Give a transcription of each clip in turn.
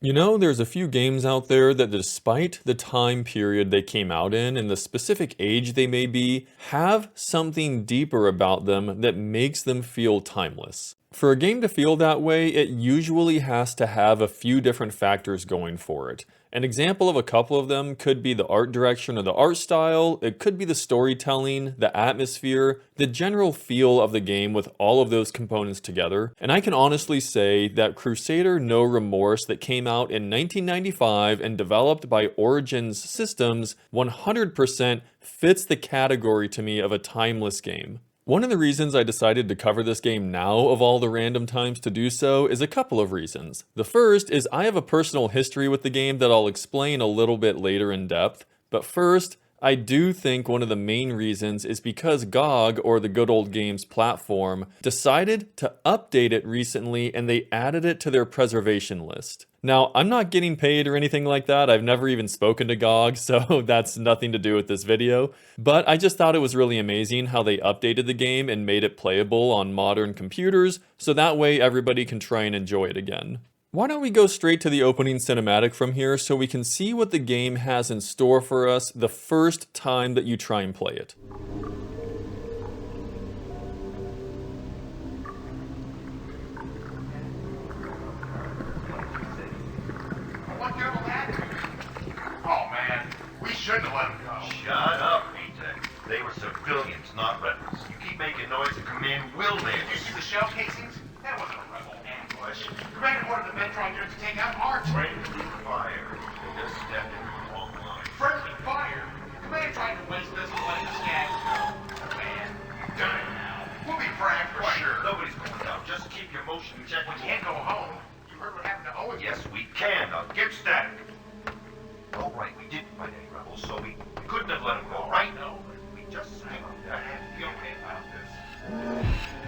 You know, there's a few games out there that despite the time period they came out in and the specific age they may be, have something deeper about them that makes them feel timeless. For a game to feel that way, it usually has to have a few different factors going for it. An example of a couple of them could be the art direction or the art style, it could be the storytelling, the atmosphere, the general feel of the game with all of those components together. And I can honestly say that Crusader No Remorse that came out in 1995 and developed by Origins Systems 100% fits the category to me of a timeless game. One of the reasons I decided to cover this game now of all the random times to do so is a couple of reasons. The first is I have a personal history with the game that I'll explain a little bit later in depth, but first, I do think one of the main reasons is because GOG, or the Good Old Games platform, decided to update it recently and they added it to their preservation list. Now, I'm not getting paid or anything like that. I've never even spoken to GOG, so that's nothing to do with this video. But I just thought it was really amazing how they updated the game and made it playable on modern computers, so that way everybody can try and enjoy it again. Why don't we go straight to the opening cinematic from here so we can see what the game has in store for us the first time that you try and play it. What devil that? Oh man, we shouldn't have let him go. Shut up, Peter. They were civilians, not rebels. You keep making noise, the command will Did land. you see the shell casings? That wasn't a rebel ambush. Commander ordered the Metron unit to take out our Friendly fire. They just stepped in the wrong line. friendly fire. Commander tried to waste us and letting the skags go. Man, done it now. We'll be fragged for sure. Nobody's going down. Just keep your motion check. We can't go home. You heard what happened to Owen? Yes, we can. Now get static. All right, we didn't fight any rebels, so we couldn't have let them go, right? No, We just sang on that. be okay about this.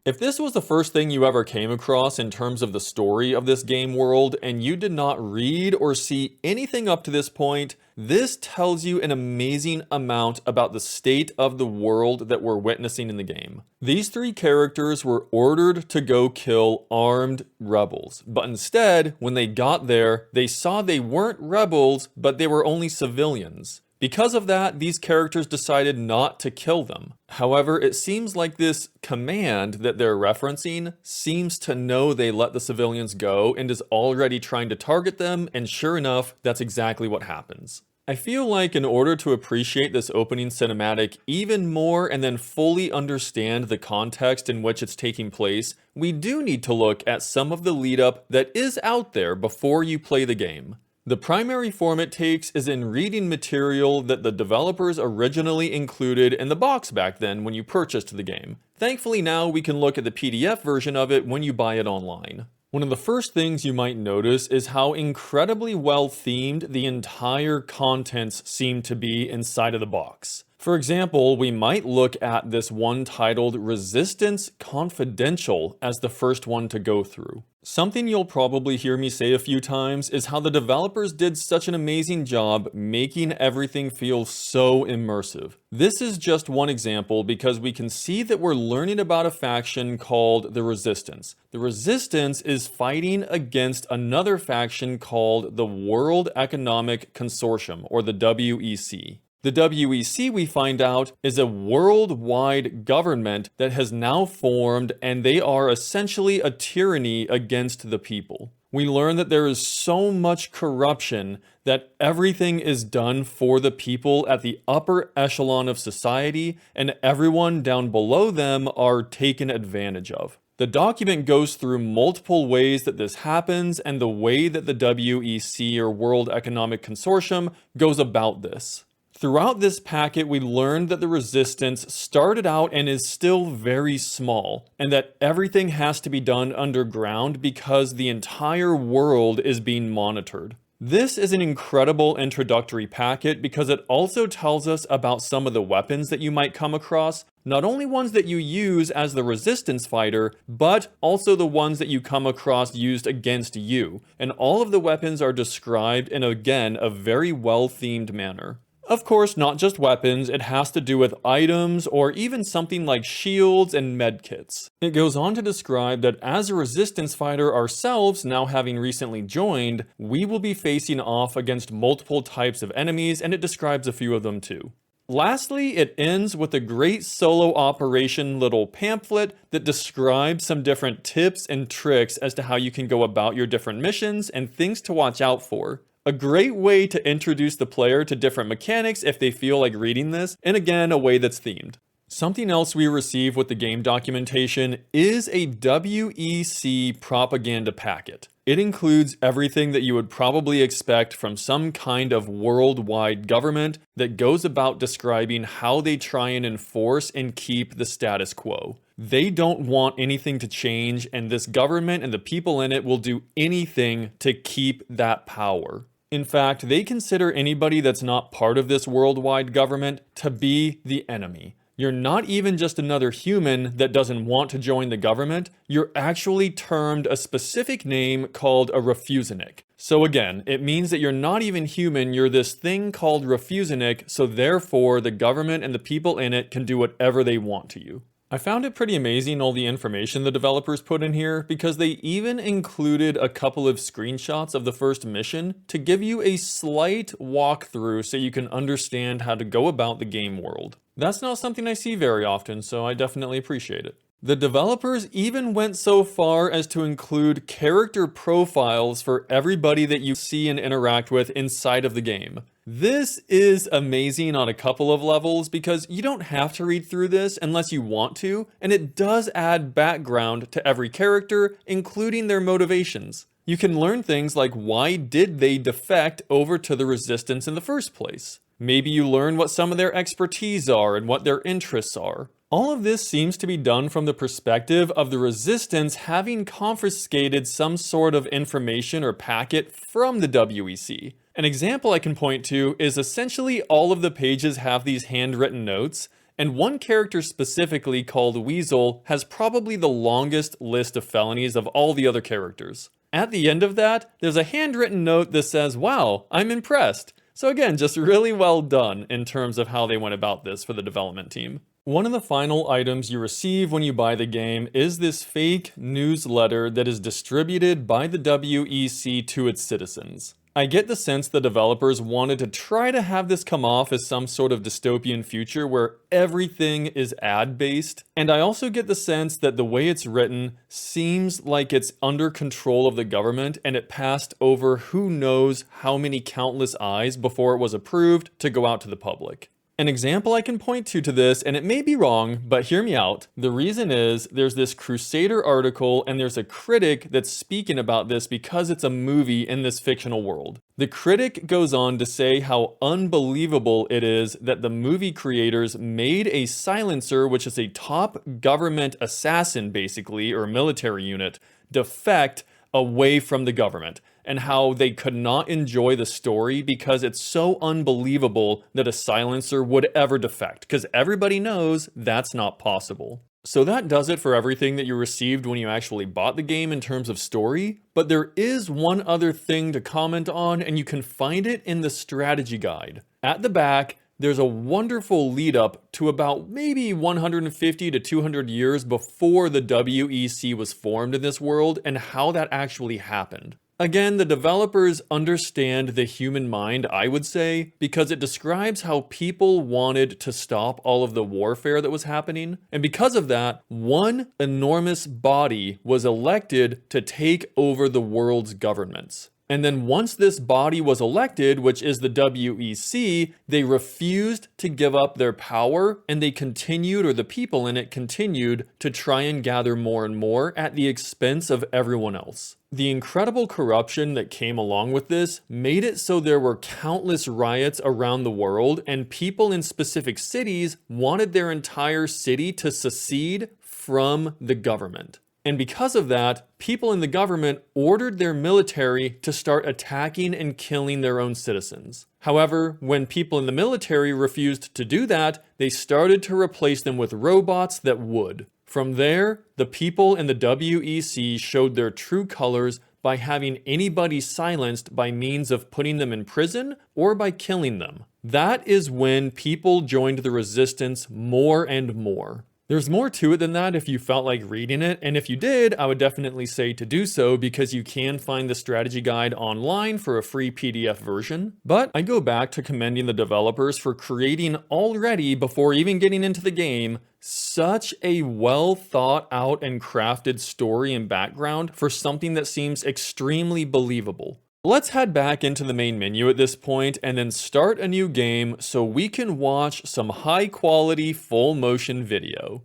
If this was the first thing you ever came across in terms of the story of this game world, and you did not read or see anything up to this point, this tells you an amazing amount about the state of the world that we're witnessing in the game. These three characters were ordered to go kill armed rebels, but instead, when they got there, they saw they weren't rebels, but they were only civilians. Because of that, these characters decided not to kill them. However, it seems like this command that they're referencing seems to know they let the civilians go and is already trying to target them, and sure enough, that's exactly what happens. I feel like in order to appreciate this opening cinematic even more and then fully understand the context in which it's taking place, we do need to look at some of the lead up that is out there before you play the game. The primary form it takes is in reading material that the developers originally included in the box back then when you purchased the game. Thankfully now we can look at the PDF version of it when you buy it online. One of the first things you might notice is how incredibly well themed the entire contents seem to be inside of the box. For example, we might look at this one titled Resistance Confidential as the first one to go through. Something you'll probably hear me say a few times is how the developers did such an amazing job making everything feel so immersive. This is just one example because we can see that we're learning about a faction called the Resistance. The Resistance is fighting against another faction called the World Economic Consortium, or the WEC. The WEC, we find out, is a worldwide government that has now formed, and they are essentially a tyranny against the people. We learn that there is so much corruption that everything is done for the people at the upper echelon of society, and everyone down below them are taken advantage of. The document goes through multiple ways that this happens and the way that the WEC, or World Economic Consortium, goes about this. Throughout this packet, we learned that the Resistance started out and is still very small, and that everything has to be done underground because the entire world is being monitored. This is an incredible introductory packet because it also tells us about some of the weapons that you might come across, not only ones that you use as the resistance fighter, but also the ones that you come across used against you. And all of the weapons are described in, again, a very well-themed manner. Of course, not just weapons, it has to do with items or even something like shields and medkits. It goes on to describe that as a resistance fighter ourselves, now having recently joined, we will be facing off against multiple types of enemies, and it describes a few of them too. Lastly, it ends with a great solo operation little pamphlet that describes some different tips and tricks as to how you can go about your different missions and things to watch out for. A great way to introduce the player to different mechanics if they feel like reading this, and again, a way that's themed. Something else we receive with the game documentation is a WEC propaganda packet. It includes everything that you would probably expect from some kind of worldwide government that goes about describing how they try and enforce and keep the status quo. They don't want anything to change, and this government and the people in it will do anything to keep that power. In fact, they consider anybody that's not part of this worldwide government to be the enemy. You're not even just another human that doesn't want to join the government, you're actually termed a specific name called a refusenik. So again, it means that you're not even human, you're this thing called refusenik, so therefore the government and the people in it can do whatever they want to you. I found it pretty amazing all the information the developers put in here because they even included a couple of screenshots of the first mission to give you a slight walkthrough so you can understand how to go about the game world. That's not something I see very often, so I definitely appreciate it. The developers even went so far as to include character profiles for everybody that you see and interact with inside of the game. This is amazing on a couple of levels because you don't have to read through this unless you want to, and it does add background to every character, including their motivations. You can learn things like why did they defect over to the Resistance in the first place? Maybe you learn what some of their expertise are and what their interests are. All of this seems to be done from the perspective of the Resistance having confiscated some sort of information or packet from the WEC. An example I can point to is essentially all of the pages have these handwritten notes, and one character specifically called Weasel has probably the longest list of felonies of all the other characters. At the end of that, there's a handwritten note that says, "Wow, I'm impressed." So again, just really well done in terms of how they went about this for the development team. One of the final items you receive when you buy the game is this fake newsletter that is distributed by the WEC to its citizens. I get the sense the developers wanted to try to have this come off as some sort of dystopian future where everything is ad-based, and I also get the sense that the way it's written seems like it's under control of the government and it passed over who knows how many countless eyes before it was approved to go out to the public. An example I can point to this, and it may be wrong, but hear me out. The reason is there's this Crusader article and there's a critic that's speaking about this because it's a movie in this fictional world. The critic goes on to say how unbelievable it is that the movie creators made a silencer, which is a top government assassin basically, or military unit, defect away from the government, and how they could not enjoy the story because it's so unbelievable that a silencer would ever defect, because everybody knows that's not possible. So that does it for everything that you received when you actually bought the game in terms of story, but there is one other thing to comment on, and you can find it in the strategy guide. At the back, there's a wonderful lead up to about maybe 150 to 200 years before the WEC was formed in this world and how that actually happened. Again, the developers understand the human mind, I would say, because it describes how people wanted to stop all of the warfare that was happening. And because of that, one enormous body was elected to take over the world's governments. And then once this body was elected, which is the WEC, they refused to give up their power, and they continued, or the people in it continued, to try and gather more and more at the expense of everyone else. The incredible corruption that came along with this made it so there were countless riots around the world, and people in specific cities wanted their entire city to secede from the government. And because of that, people in the government ordered their military to start attacking and killing their own citizens. However, when people in the military refused to do that, they started to replace them with robots that would. From there, the people in the WEC showed their true colors by having anybody silenced by means of putting them in prison or by killing them. That is when people joined the resistance more and more. There's more to it than that if you felt like reading it, and if you did, I would definitely say to do so because you can find the strategy guide online for a free PDF version. But I go back to commending the developers for creating already, before even getting into the game, such a well thought out and crafted story and background for something that seems extremely believable. Let's head back into the main menu at this point and then start a new game so we can watch some high quality full motion video.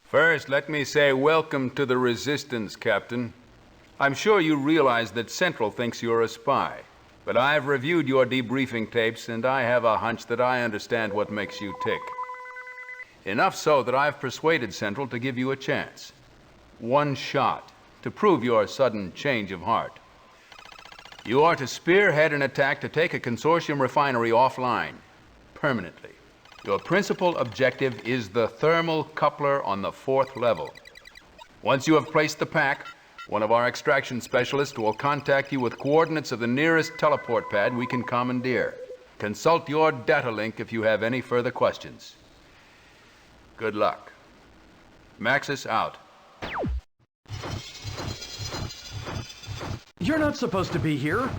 First, let me say welcome to the Resistance, Captain. I'm sure you realize that Central thinks you're a spy, but I've reviewed your debriefing tapes and I have a hunch that I understand what makes you tick. Enough so that I've persuaded Central to give you a chance. One shot to prove your sudden change of heart. You are to spearhead an attack to take a consortium refinery offline, permanently. Your principal objective is the thermal coupler on the 4th level. Once you have placed the pack, one of our extraction specialists will contact you with coordinates of the nearest teleport pad we can commandeer. Consult your data link if you have any further questions. Good luck. Maxis out. You're not supposed to be here.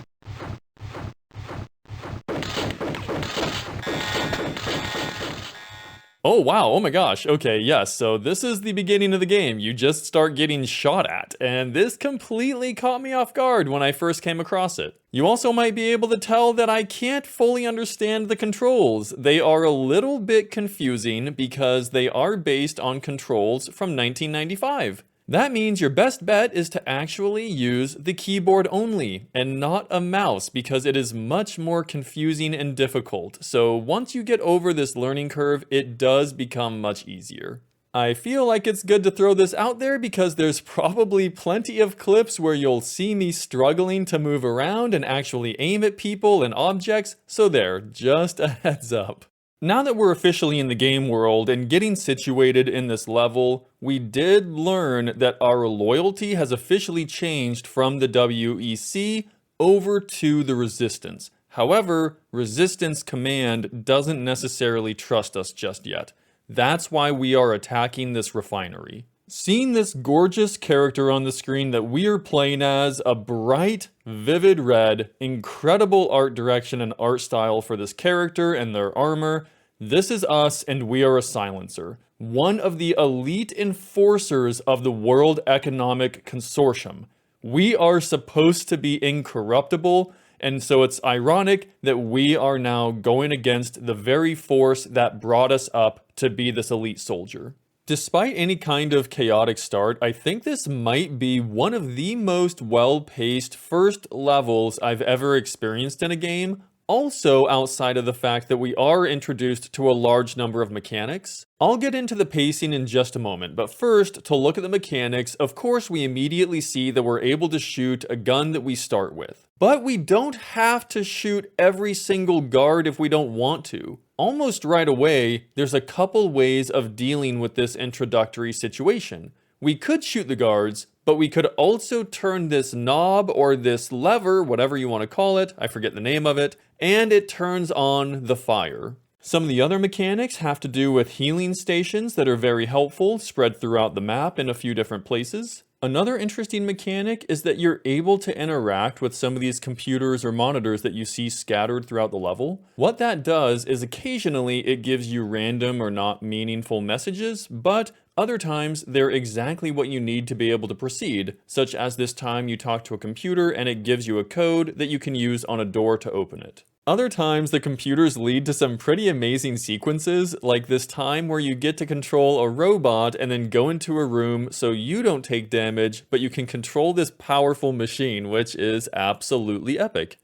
Oh wow, oh my gosh, okay, yes, so this is the beginning of the game. You just start getting shot at, and this completely caught me off guard when I first came across it. You also might be able to tell that I can't fully understand the controls. They are a little bit confusing because they are based on controls from 1995. That means your best bet is to actually use the keyboard only and not a mouse because it is much more confusing and difficult. So once you get over this learning curve, it does become much easier. I feel like it's good to throw this out there because there's probably plenty of clips where you'll see me struggling to move around and actually aim at people and objects, so there, just a heads up. Now that we're officially in the game world and getting situated in this level, we did learn that our loyalty has officially changed from the WEC over to the Resistance. However, Resistance Command doesn't necessarily trust us just yet. That's why we are attacking this refinery. Seeing this gorgeous character on the screen that we are playing as, a bright, vivid red, incredible art direction and art style for this character and their armor, this is us and we are a silencer. One of the elite enforcers of the World Economic Consortium. We are supposed to be incorruptible, and so it's ironic that we are now going against the very force that brought us up to be this elite soldier. Despite any kind of chaotic start, I think this might be one of the most well-paced first levels I've ever experienced in a game, also outside of the fact that we are introduced to a large number of mechanics. I'll get into the pacing in just a moment, but first, to look at the mechanics, of course we immediately see that we're able to shoot a gun that we start with. But we don't have to shoot every single guard if we don't want to. Almost right away, there's a couple ways of dealing with this introductory situation. We could shoot the guards, but we could also turn this knob or this lever, whatever you want to call it, I forget the name of it, and it turns on the fire. Some of the other mechanics have to do with healing stations that are very helpful, spread throughout the map in a few different places. Another interesting mechanic is that you're able to interact with some of these computers or monitors that you see scattered throughout the level. What that does is occasionally it gives you random or not meaningful messages, but other times they're exactly what you need to be able to proceed, such as this time you talk to a computer and it gives you a code that you can use on a door to open it. Other times, the computers lead to some pretty amazing sequences, like this time where you get to control a robot and then go into a room so you don't take damage, but you can control this powerful machine, which is absolutely epic.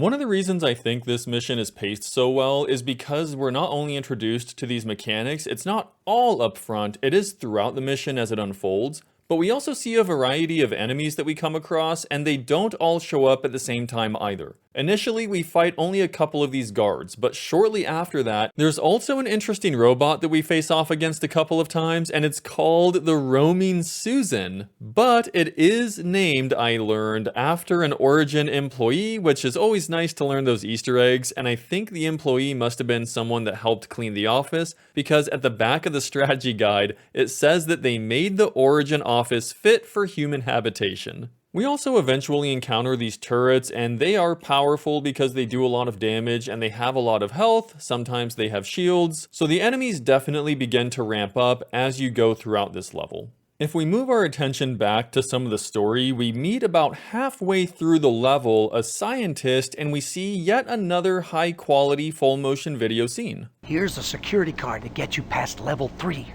One of the reasons I think this mission is paced so well is because we're not only introduced to these mechanics, it's not all up front, it is throughout the mission as it unfolds, but we also see a variety of enemies that we come across, and they don't all show up at the same time either. Initially, we fight only a couple of these guards, but shortly after that, there's also an interesting robot that we face off against a couple of times, and it's called the roaming Seanzen. But it is named, I learned, after an Origin employee, which is always nice to learn those Easter eggs, and I think the employee must have been someone that helped clean the office, because at the back of the strategy guide, it says that they made the Origin office fit for human habitation. We also eventually encounter these turrets, and they are powerful because they do a lot of damage and they have a lot of health. Sometimes they have shields, so the enemies definitely begin to ramp up as you go throughout this level. If we move our attention back to some of the story, we meet about halfway through the level a scientist, and we see yet another high quality full motion video scene. Here's a security card to get you past level 3.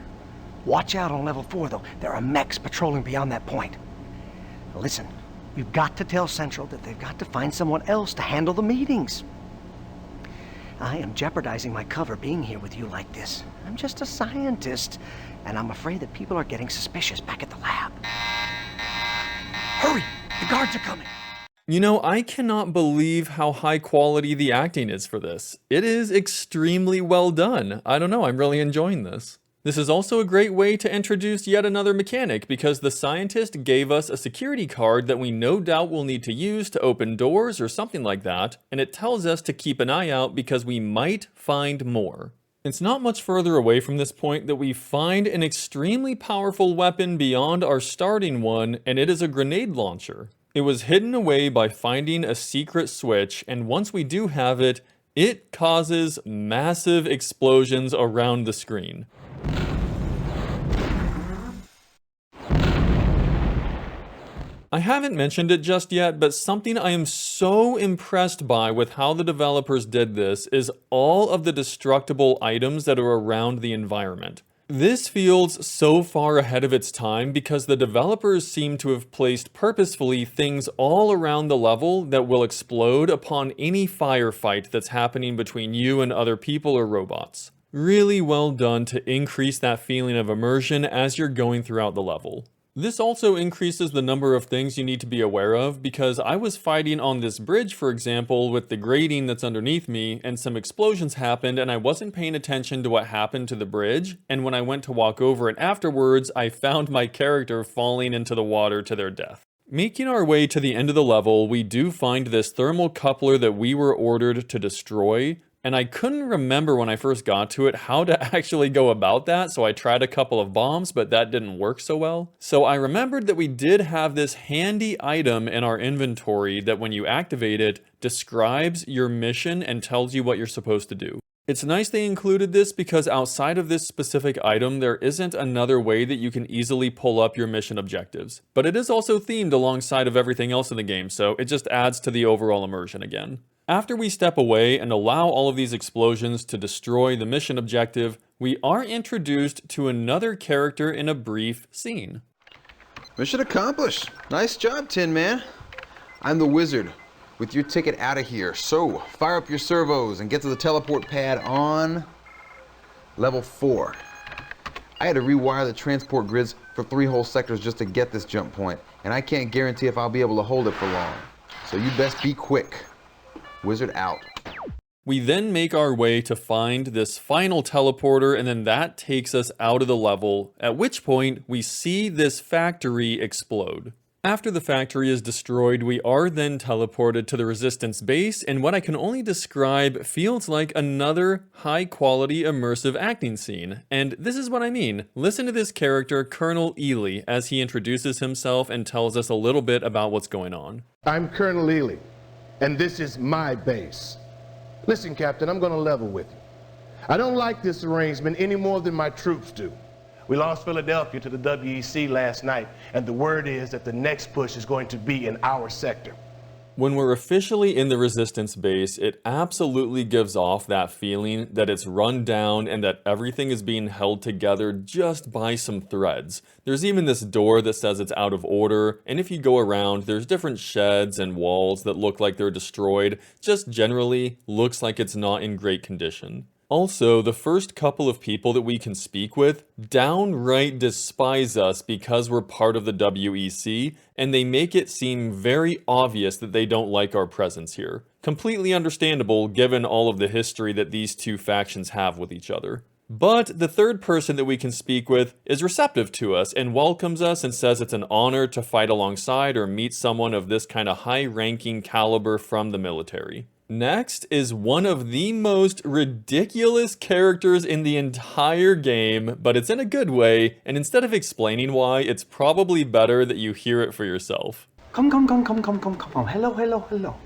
Watch out on level 4 though, there are mechs patrolling beyond that point. Listen, we've got to tell Central that they've got to find someone else to handle the meetings. I am jeopardizing my cover being here with you like this. I'm just a scientist, and I'm afraid that people are getting suspicious back at the lab. Hurry! The guards are coming! You know, I cannot believe how high quality the acting is for this. It is extremely well done. I don't know, I'm really enjoying this. This is also a great way to introduce yet another mechanic because the scientist gave us a security card that we no doubt will need to use to open doors or something like that, and it tells us to keep an eye out because we might find more. It's not much further away from this point that we find an extremely powerful weapon beyond our starting one, and it is a grenade launcher. It was hidden away by finding a secret switch, and once we do have it, it causes massive explosions around the screen. I haven't mentioned it just yet, but something I am so impressed by with how the developers did this is all of the destructible items that are around the environment. This feels so far ahead of its time because the developers seem to have placed purposefully things all around the level that will explode upon any firefight that's happening between you and other people or robots. Really well done to increase that feeling of immersion as you're going throughout the level. This also increases the number of things you need to be aware of because I was fighting on this bridge, for example, with the grating that's underneath me, and some explosions happened and I wasn't paying attention to what happened to the bridge, and when I went to walk over it afterwards, I found my character falling into the water to their death. Making our way to the end of the level, we do find this thermal coupler that we were ordered to destroy, and I couldn't remember when I first got to it how to actually go about that, so I tried a couple of bombs, but that didn't work so well. So I remembered that we did have this handy item in our inventory that when you activate it, describes your mission and tells you what you're supposed to do. It's nice they included this because outside of this specific item, there isn't another way that you can easily pull up your mission objectives. But it is also themed alongside of everything else in the game, so it just adds to the overall immersion again. After we step away and allow all of these explosions to destroy the mission objective, we are introduced to another character in a brief scene. Mission accomplished. Nice job, Tin Man. I'm the wizard with your ticket out of here. So, fire up your servos and get to the teleport pad on level 4. I had to rewire the transport grids for 3 whole sectors just to get this jump point, and I can't guarantee if I'll be able to hold it for long. So you best be quick. Wizard out. We then make our way to find this final teleporter, and then that takes us out of the level, at which point we see this factory explode. After the factory is destroyed, we are then teleported to the Resistance base, and what I can only describe feels like another high-quality immersive acting scene. And this is what I mean. Listen to this character, Colonel Ely, as he introduces himself and tells us a little bit about what's going on. I'm Colonel Ely, and this is my base. Listen, Captain, I'm gonna level with you. I don't like this arrangement any more than my troops do. We lost Philadelphia to the WEC last night, and the word is that the next push is going to be in our sector. When we're officially in the Resistance base, it absolutely gives off that feeling that it's run down and that everything is being held together just by some threads. There's even this door that says it's out of order, and if you go around, there's different sheds and walls that look like they're destroyed. Just generally looks like it's not in great condition. Also, the first couple of people that we can speak with downright despise us because we're part of the WEC, and they make it seem very obvious that they don't like our presence here. Completely understandable given all of the history that these two factions have with each other. But the third person that we can speak with is receptive to us and welcomes us and says it's an honor to fight alongside or meet someone of this kind of high-ranking caliber from the military. Next is one of the most ridiculous characters in the entire game, but it's in a good way, and instead of explaining why, it's probably better that you hear it for yourself. Come. Hello.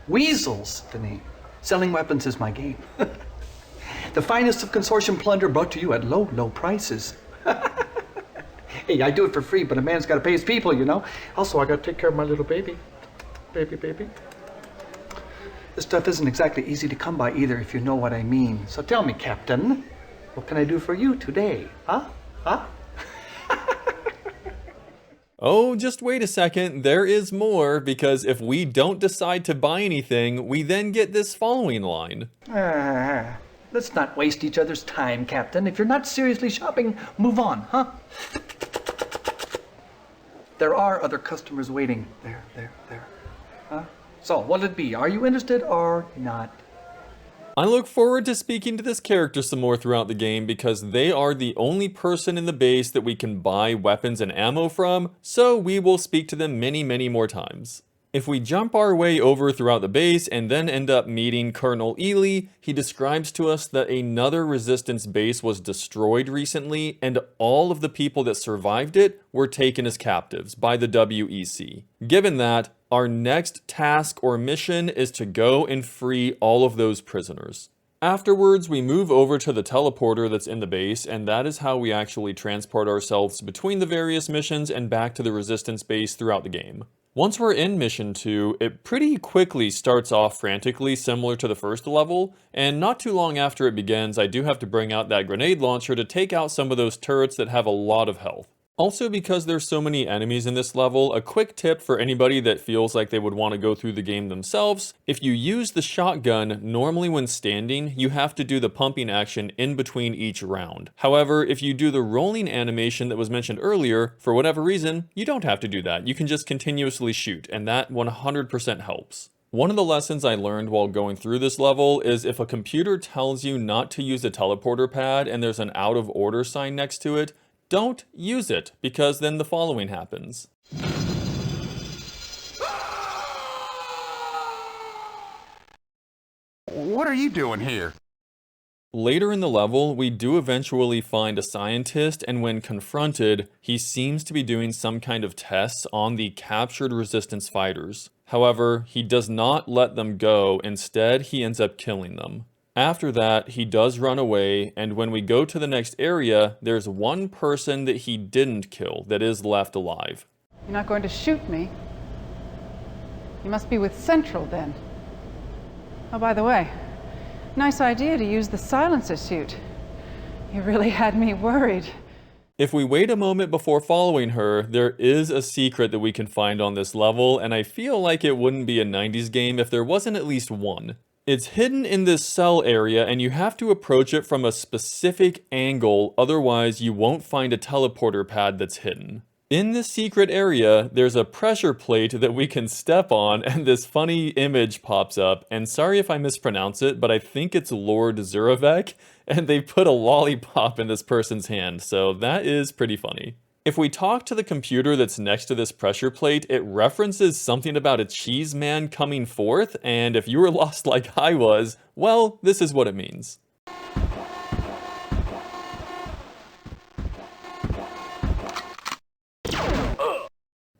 Weasel's the name. Selling weapons is my game. The finest of Consortium plunder brought to you at low prices. Hey, I do it for free, but a man's got to pay his people, you know. Also, I got to take care of my little baby. Baby. This stuff isn't exactly easy to come by either, if you know what I mean. So tell me, Captain, what can I do for you today? Huh? Oh, just wait a second, there is more, because if we don't decide to buy anything, we then get this following line. Let's not waste each other's time, Captain. If you're not seriously shopping, move on, huh? There are other customers waiting. There. Huh? So, what'll it be? Are you interested or not? I look forward to speaking to this character some more throughout the game because they are the only person in the base that we can buy weapons and ammo from, so we will speak to them many more times. If we jump our way over throughout the base and then end up meeting Colonel Ely, he describes to us that another Resistance base was destroyed recently and all of the people that survived it were taken as captives by the WEC. Given that, our next task or mission is to go and free all of those prisoners. Afterwards, we move over to the teleporter that's in the base, and that is how we actually transport ourselves between the various missions and back to the Resistance base throughout the game. Once we're in Mission 2, it pretty quickly starts off frantically similar to the first level, and not too long after it begins, I do have to bring out that grenade launcher to take out some of those turrets that have a lot of health. Also, because there's so many enemies in this level, a quick tip for anybody that feels like they would want to go through the game themselves, if you use the shotgun, normally when standing, you have to do the pumping action in between each round. However, if you do the rolling animation that was mentioned earlier, for whatever reason, you don't have to do that. You can just continuously shoot, and that 100% helps. One of the lessons I learned while going through this level is if a computer tells you not to use a teleporter pad and there's an out of order sign next to it, don't use it, because then the following happens. What are you doing here? Later in the level, we do eventually find a scientist, and when confronted, he seems to be doing some kind of tests on the captured Resistance fighters. However, he does not let them go, instead he ends up killing them. After that, he does run away, and when we go to the next area, there's one person that he didn't kill that is left alive. You're not going to shoot me? You must be with Central, then. Oh, by the way, nice idea to use the silencer suit. You really had me worried. If we wait a moment before following her, there is a secret that we can find on this level, and I feel like it wouldn't be a 90s game if there wasn't at least one. It's hidden in this cell area, and you have to approach it from a specific angle, otherwise you won't find a teleporter pad that's hidden. In this secret area, there's a pressure plate that we can step on, and this funny image pops up, and sorry if I mispronounce it, but I think it's Lord Zurovec, and they put a lollipop in this person's hand, so that is pretty funny. If we talk to the computer that's next to this pressure plate, it references something about a cheese man coming forth, and if you were lost like I was, well, this is what it means.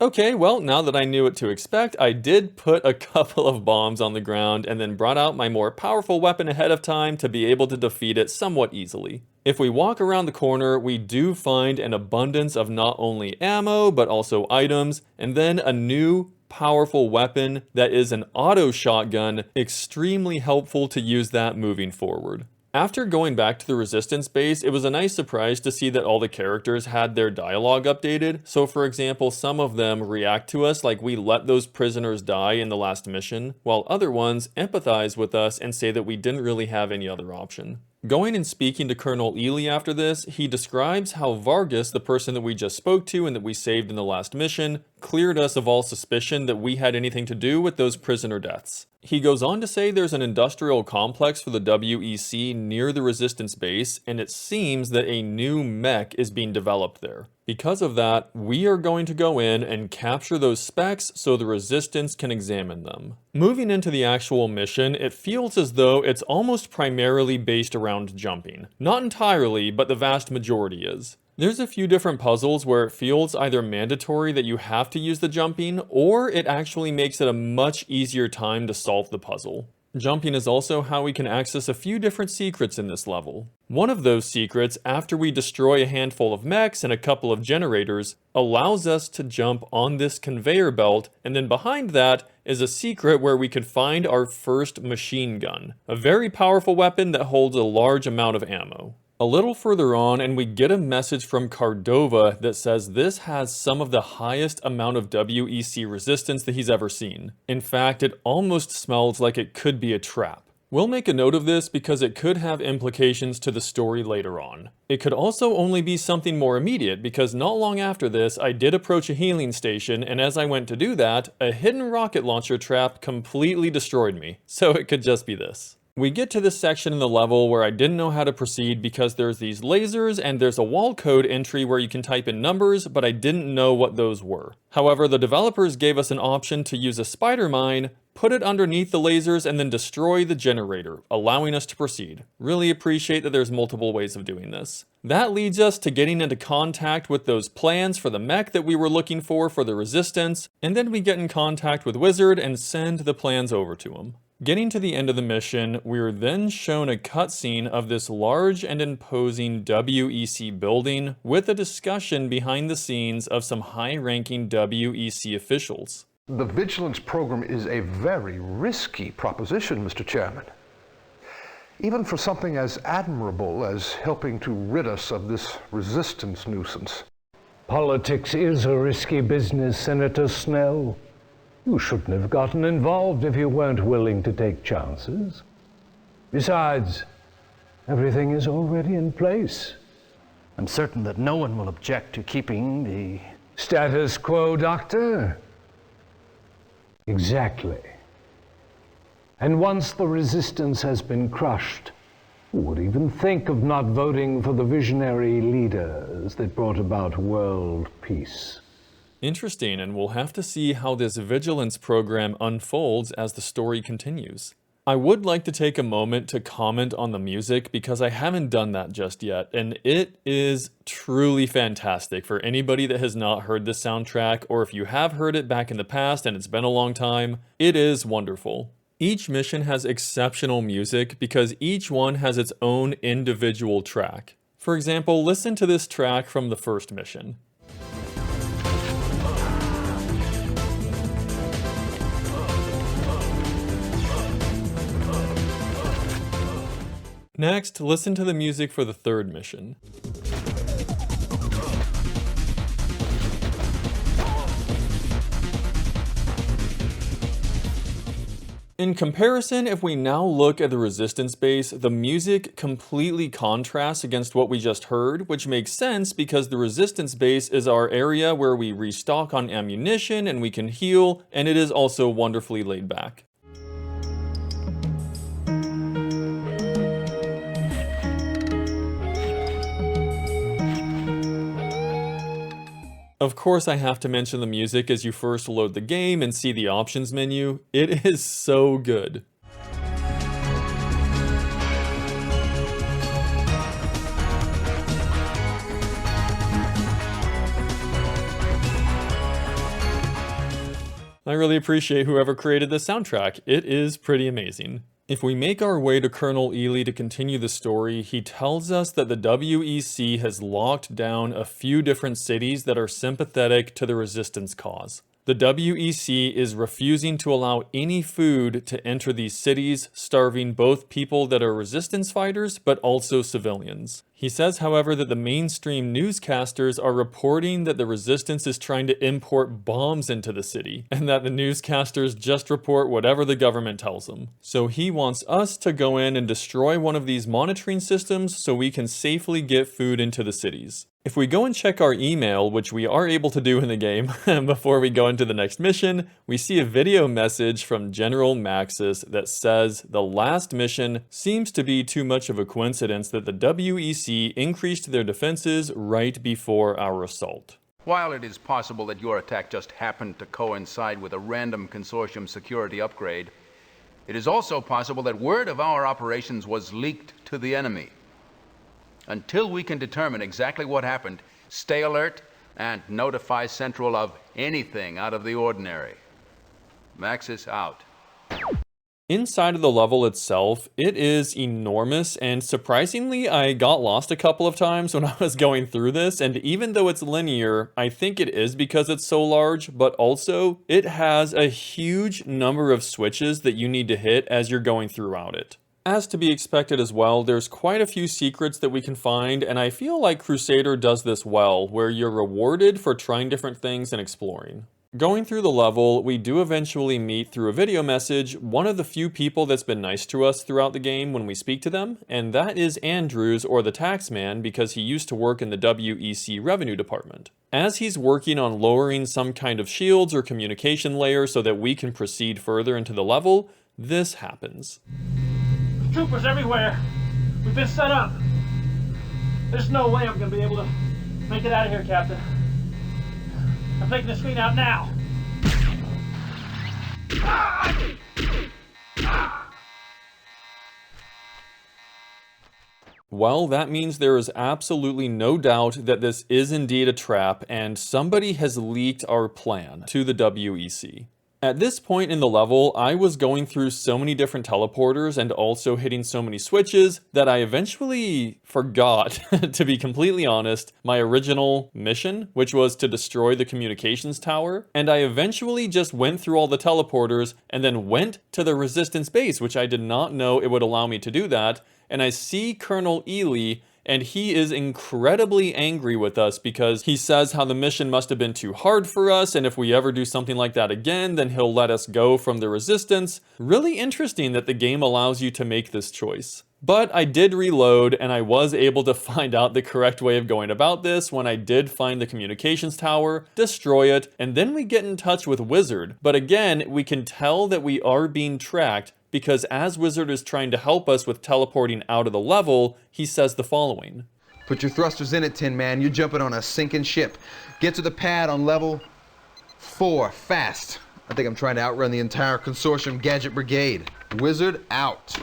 Okay, well, now that I knew what to expect, I did put a couple of bombs on the ground and then brought out my more powerful weapon ahead of time to be able to defeat it somewhat easily. If we walk around the corner, we do find an abundance of not only ammo, but also items, and then a new, powerful weapon that is an auto shotgun, extremely helpful to use that moving forward. After going back to the Resistance base, it was a nice surprise to see that all the characters had their dialogue updated. So for example, some of them react to us like we let those prisoners die in the last mission, while other ones empathize with us and say that we didn't really have any other option. Going and speaking to Colonel Ely after this, he describes how Vargas, the person that we just spoke to and that we saved in the last mission, cleared us of all suspicion that we had anything to do with those prisoner deaths. He goes on to say there's an industrial complex for the WEC near the Resistance base, and it seems that a new mech is being developed there. Because of that, we are going to go in and capture those specs so the Resistance can examine them. Moving into the actual mission, it feels as though it's almost primarily based around jumping. Not entirely, but the vast majority is. There's a few different puzzles where it feels either mandatory that you have to use the jumping, or it actually makes it a much easier time to solve the puzzle. Jumping is also how we can access a few different secrets in this level. One of those secrets, after we destroy a handful of mechs and a couple of generators, allows us to jump on this conveyor belt, and then behind that is a secret where we could find our first machine gun, a very powerful weapon that holds a large amount of ammo. A little further on, and we get a message from Cardova that says this has some of the highest amount of WEC resistance that he's ever seen. In fact, it almost smells like it could be a trap. We'll make a note of this because it could have implications to the story later on. It could also only be something more immediate because not long after this, I did approach a healing station, and as I went to do that, a hidden rocket launcher trap completely destroyed me. So it could just be this. We get to this section in the level where I didn't know how to proceed because there's these lasers and there's a wall code entry where you can type in numbers, but I didn't know what those were. However, the developers gave us an option to use a spider mine, put it underneath the lasers, and then destroy the generator, allowing us to proceed. Really appreciate that there's multiple ways of doing this. That leads us to getting into contact with those plans for the mech that we were looking for the Resistance, and then we get in contact with Wizard and send the plans over to him. Getting to the end of the mission, we're then shown a cutscene of this large and imposing WEC building with a discussion behind the scenes of some high-ranking WEC officials. The vigilance program is a very risky proposition, Mr. Chairman. Even for something as admirable as helping to rid us of this resistance nuisance. Politics is a risky business, Senator Snell. You shouldn't have gotten involved if you weren't willing to take chances. Besides, everything is already in place. I'm certain that no one will object to keeping the status quo, Doctor. Exactly. And once the resistance has been crushed, who would even think of not voting for the visionary leaders that brought about world peace? Interesting, and we'll have to see how this vigilance program unfolds as the story continues. I would like to take a moment to comment on the music because I haven't done that just yet, and it is truly fantastic for anybody that has not heard this soundtrack, or if you have heard it back in the past and it's been a long time, it is wonderful. Each mission has exceptional music because each one has its own individual track. For example, listen to this track from the first mission. Next, listen to the music for the third mission. In comparison, if we now look at the Resistance base, the music completely contrasts against what we just heard, which makes sense because the Resistance base is our area where we restock on ammunition and we can heal, and it is also wonderfully laid back. Of course, I have to mention the music as you first load the game and see the options menu. It is so good. I really appreciate whoever created this soundtrack. It is pretty amazing. If we make our way to Colonel Ely to continue the story, he tells us that the WEC has locked down a few different cities that are sympathetic to the Resistance cause. The WEC is refusing to allow any food to enter these cities, starving both people that are resistance fighters, but also civilians. He says, however, that the mainstream newscasters are reporting that the resistance is trying to import bombs into the city, and that the newscasters just report whatever the government tells them. So he wants us to go in and destroy one of these monitoring systems so we can safely get food into the cities. If we go and check our email, which we are able to do in the game, before we go into the next mission, we see a video message from General Maxis that says the last mission seems to be too much of a coincidence that the WEC increased their defenses right before our assault. While it is possible that your attack just happened to coincide with a random consortium security upgrade, it is also possible that word of our operations was leaked to the enemy. Until we can determine exactly what happened, stay alert and notify Central of anything out of the ordinary. Maxis out. Inside of the level itself, it is enormous, and surprisingly, I got lost a couple of times when I was going through this, and even though it's linear, I think it is because it's so large, but also, it has a huge number of switches that you need to hit as you're going throughout it. As to be expected as well, there's quite a few secrets that we can find, and I feel like Crusader does this well, where you're rewarded for trying different things and exploring. Going through the level, we do eventually meet through a video message one of the few people that's been nice to us throughout the game when we speak to them, and that is Andrews, or the taxman, because he used to work in the WEC revenue department. As he's working on lowering some kind of shields or communication layer so that we can proceed further into the level, this happens. Troopers everywhere. We've been set up. There's no way I'm gonna be able to make it out of here, Captain. I'm taking the screen out now. Well, that means there is absolutely no doubt that this is indeed a trap, and somebody has leaked our plan to the WEC. At this point in the level, I was going through so many different teleporters and also hitting so many switches that I eventually forgot, to be completely honest, my original mission, which was to destroy the communications tower. And I eventually just went through all the teleporters and then went to the resistance base, which I did not know it would allow me to do that. And I see Colonel Ely, and he is incredibly angry with us because he says how the mission must have been too hard for us, and if we ever do something like that again, then he'll let us go from the resistance. Really interesting that the game allows you to make this choice. But I did reload, and I was able to find out the correct way of going about this when I did find the communications tower, destroy it, and then we get in touch with Wizard. But again, we can tell that we are being tracked, because as Wizard is trying to help us with teleporting out of the level, he says the following. Put your thrusters in it, Tin Man. You're jumping on a sinking ship. Get to the pad on level 4, fast. I think I'm trying to outrun the entire Consortium Gadget Brigade. Wizard out.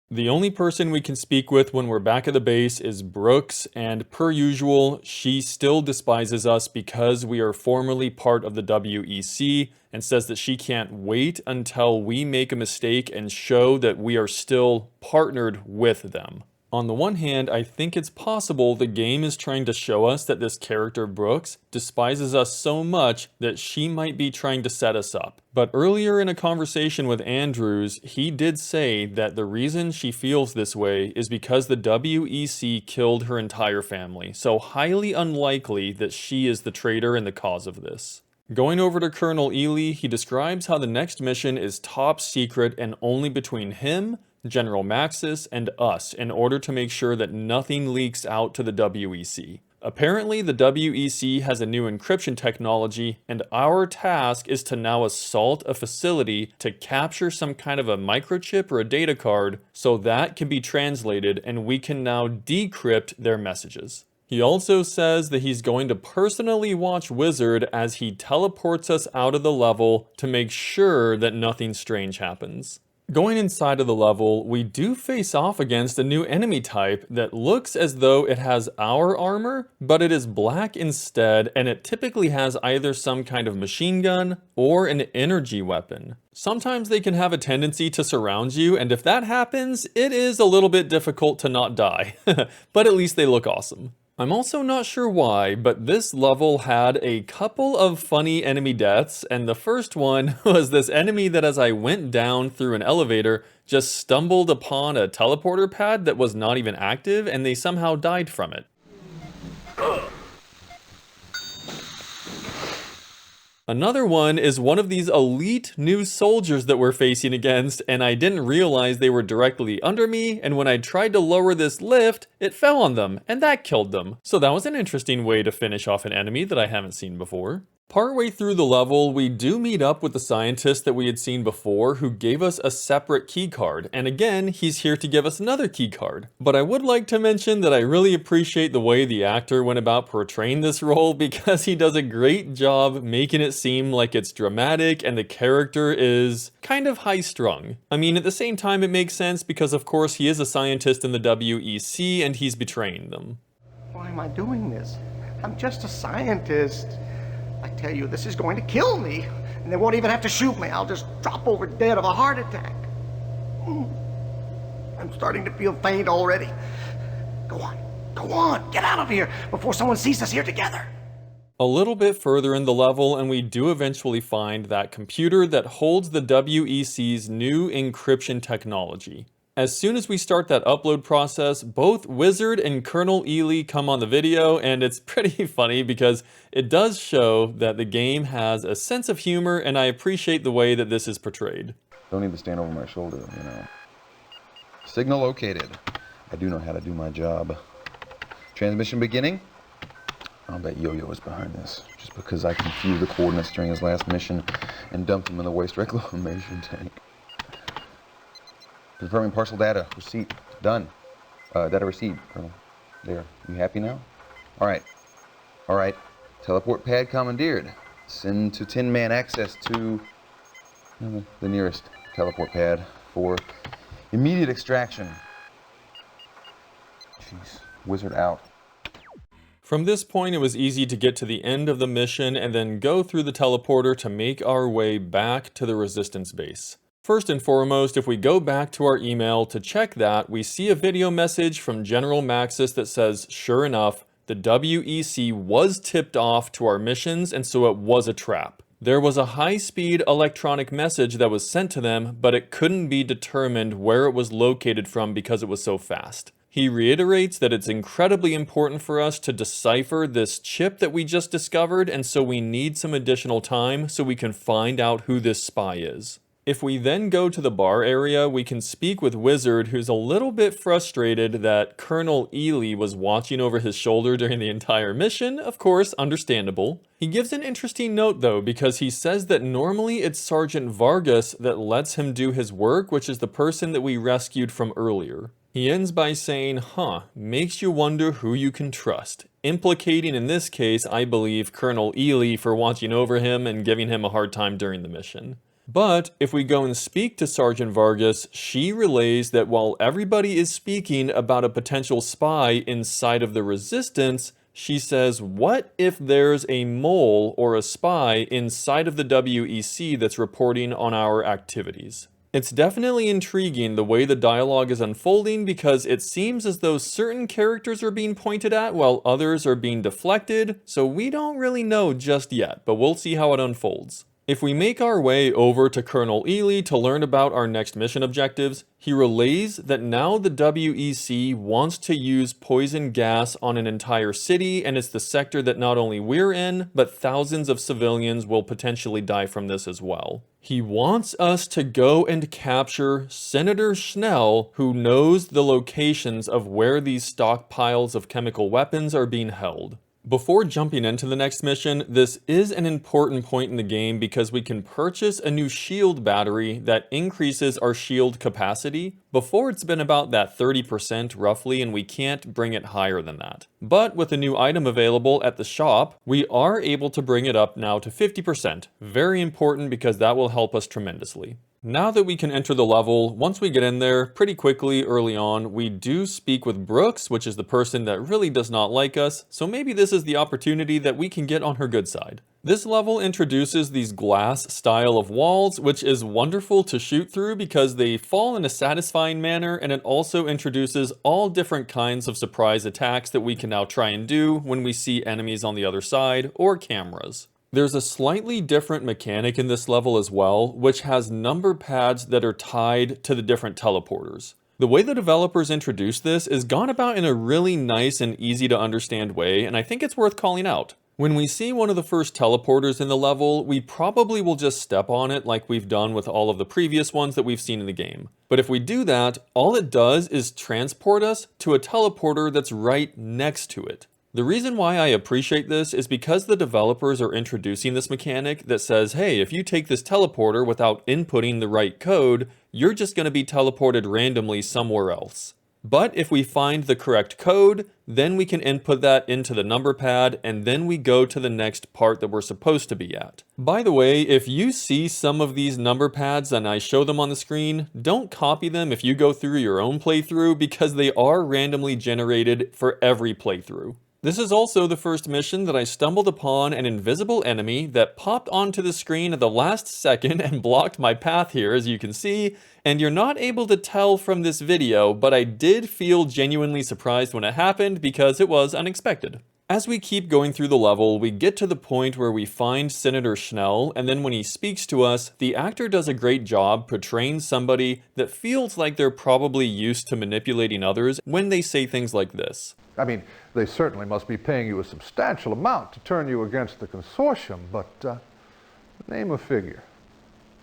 The only person we can speak with when we're back at the base is Brooks, and per usual, she still despises us because we are formerly part of the WEC, and says that she can't wait until we make a mistake and show that we are still partnered with them. On the one hand, I think it's possible the game is trying to show us that this character Brooks despises us so much that she might be trying to set us up. But earlier in a conversation with Andrews, he did say that the reason she feels this way is because the WEC killed her entire family, so highly unlikely that she is the traitor and the cause of this. Going over to Colonel Ely, he describes how the next mission is top secret and only between him, General Maxis, and us in order to make sure that nothing leaks out to the WEC. Apparently, the WEC has a new encryption technology, and our task is to now assault a facility to capture some kind of a microchip or a data card so that can be translated and we can now decrypt their messages. He also says that he's going to personally watch Wizard as he teleports us out of the level to make sure that nothing strange happens. Going inside of the level, we do face off against a new enemy type that looks as though it has our armor, but it is black instead, and it typically has either some kind of machine gun or an energy weapon. Sometimes they can have a tendency to surround you, and if that happens, it is a little bit difficult to not die, but at least they look awesome. I'm also not sure why, but this level had a couple of funny enemy deaths, and the first one was this enemy that as I went down through an elevator, just stumbled upon a teleporter pad that was not even active, and they somehow died from it. Another one is one of these elite new soldiers that we're facing against, and I didn't realize they were directly under me, and when I tried to lower this lift, it fell on them, and that killed them. So that was an interesting way to finish off an enemy that I haven't seen before. Partway through the level, we do meet up with the scientist that we had seen before who gave us a separate key card, and again, he's here to give us another key card. But I would like to mention that I really appreciate the way the actor went about portraying this role because he does a great job making it seem like it's dramatic and the character is kind of high-strung. I mean, at the same time, it makes sense because of course he is a scientist in the WEC and he's betraying them. Why am I doing this? I'm just a scientist. I tell you, this is going to kill me, and they won't even have to shoot me. I'll just drop over dead of a heart attack. I'm starting to feel faint already. Go on, get out of here before someone sees us here together. A little bit further in the level, and we do eventually find that computer that holds the WEC's new encryption technology. As soon as we start that upload process, both Wizard and Colonel Ely come on the video, and it's pretty funny because it does show that the game has a sense of humor, and I appreciate the way that this is portrayed. Don't need to stand over my shoulder, you know. Signal located. I do know how to do my job. Transmission beginning. I'll bet Yo-Yo is behind this, just because I confused the coordinates during his last mission and dumped him in the waste reclamation tank. Confirming partial data. Receipt. Done. Data received, Colonel. There. You happy now? Alright. Alright. Teleport pad commandeered. Send to Tin Man access to the nearest teleport pad for immediate extraction. Jeez. Wizard out. From this point, it was easy to get to the end of the mission and then go through the teleporter to make our way back to the Resistance base. First and foremost, if we go back to our email to check that, we see a video message from General Maxis that says, sure enough, the WEC was tipped off to our missions, and so it was a trap. There was a high-speed electronic message that was sent to them, but it couldn't be determined where it was located from because it was so fast. He reiterates that it's incredibly important for us to decipher this chip that we just discovered, and so we need some additional time so we can find out who this spy is. If we then go to the bar area, we can speak with Wizard, who's a little bit frustrated that Colonel Ely was watching over his shoulder during the entire mission. Of course, understandable. He gives an interesting note though, because he says that normally it's Sergeant Vargas that lets him do his work, which is the person that we rescued from earlier. He ends by saying, makes you wonder who you can trust. Implicating in this case, I believe, Colonel Ely for watching over him and giving him a hard time during the mission. But if we go and speak to Sergeant Vargas, she relays that while everybody is speaking about a potential spy inside of the Resistance, she says, what if there's a mole or a spy inside of the WEC that's reporting on our activities? It's definitely intriguing the way the dialogue is unfolding because it seems as though certain characters are being pointed at while others are being deflected, so we don't really know just yet, but we'll see how it unfolds. If we make our way over to Colonel Ely to learn about our next mission objectives, he relays that now the WEC wants to use poison gas on an entire city, and it's the sector that not only we're in, but thousands of civilians will potentially die from this as well. He wants us to go and capture Senator Schnell, who knows the locations of where these stockpiles of chemical weapons are being held. Before jumping into the next mission, this is an important point in the game because we can purchase a new shield battery that increases our shield capacity. Before it's been about that 30% roughly, and we can't bring it higher than that. But with a new item available at the shop, we are able to bring it up now to 50%. Very important because that will help us tremendously. Now that we can enter the level, once we get in there, pretty quickly early on, we do speak with Brooks, which is the person that really does not like us, so maybe this is the opportunity that we can get on her good side. This level introduces these glass style of walls, which is wonderful to shoot through because they fall in a satisfying manner, and it also introduces all different kinds of surprise attacks that we can now try and do when we see enemies on the other side, or cameras. There's a slightly different mechanic in this level as well, which has number pads that are tied to the different teleporters. The way the developers introduced this is gone about in a really nice and easy to understand way, and I think it's worth calling out. When we see one of the first teleporters in the level, we probably will just step on it like we've done with all of the previous ones that we've seen in the game. But if we do that, all it does is transport us to a teleporter that's right next to it. The reason why I appreciate this is because the developers are introducing this mechanic that says, hey, if you take this teleporter without inputting the right code, you're just going to be teleported randomly somewhere else. But if we find the correct code, then we can input that into the number pad, and then we go to the next part that we're supposed to be at. By the way, if you see some of these number pads and I show them on the screen, don't copy them if you go through your own playthrough because they are randomly generated for every playthrough. This is also the first mission that I stumbled upon an invisible enemy that popped onto the screen at the last second and blocked my path here, as you can see, and you're not able to tell from this video, but I did feel genuinely surprised when it happened because it was unexpected. As we keep going through the level, we get to the point where we find Senator Schnell, and then when he speaks to us, the actor does a great job portraying somebody that feels like they're probably used to manipulating others when they say things like this. I mean, they certainly must be paying you a substantial amount to turn you against the consortium, but name a figure.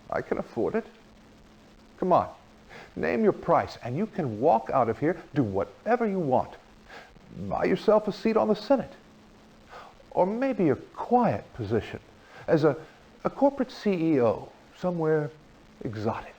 I can afford it. Come on, name your price, and you can walk out of here, do whatever you want. Buy yourself a seat on the Senate. Or maybe a quiet position as a corporate CEO somewhere exotic.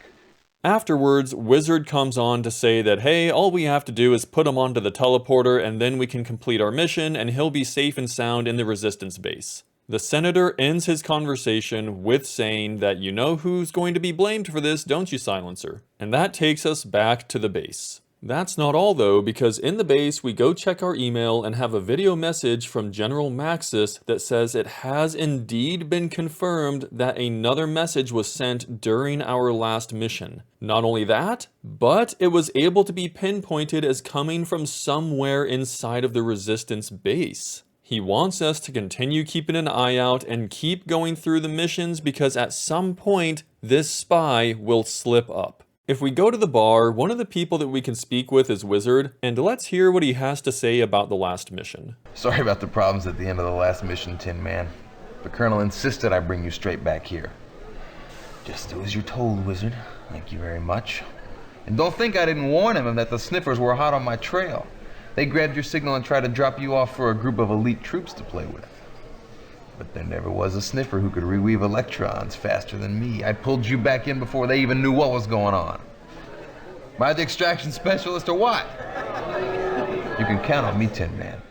Afterwards, Wizard comes on to say that, hey, all we have to do is put him onto the teleporter and then we can complete our mission and he'll be safe and sound in the Resistance base. The Senator ends his conversation with saying that you know who's going to be blamed for this, don't you, Silencer? And that takes us back to the base. That's not all though, because in the base we go check our email and have a video message from General Maxis that says it has indeed been confirmed that another message was sent during our last mission. Not only that, but it was able to be pinpointed as coming from somewhere inside of the Resistance base. He wants us to continue keeping an eye out and keep going through the missions because at some point this spy will slip up. If we go to the bar, one of the people that we can speak with is Wizard, and let's hear what he has to say about the last mission. Sorry about the problems at the end of the last mission, Tin Man. The Colonel insisted I bring you straight back here. Just do as you're told, Wizard. Thank you very much. And don't think I didn't warn him that the sniffers were hot on my trail. They grabbed your signal and tried to drop you off for a group of elite troops to play with. But there never was a sniffer who could reweave electrons faster than me. I pulled you back in before they even knew what was going on. Am I the extraction specialist or what? You can count on me, Tin Man.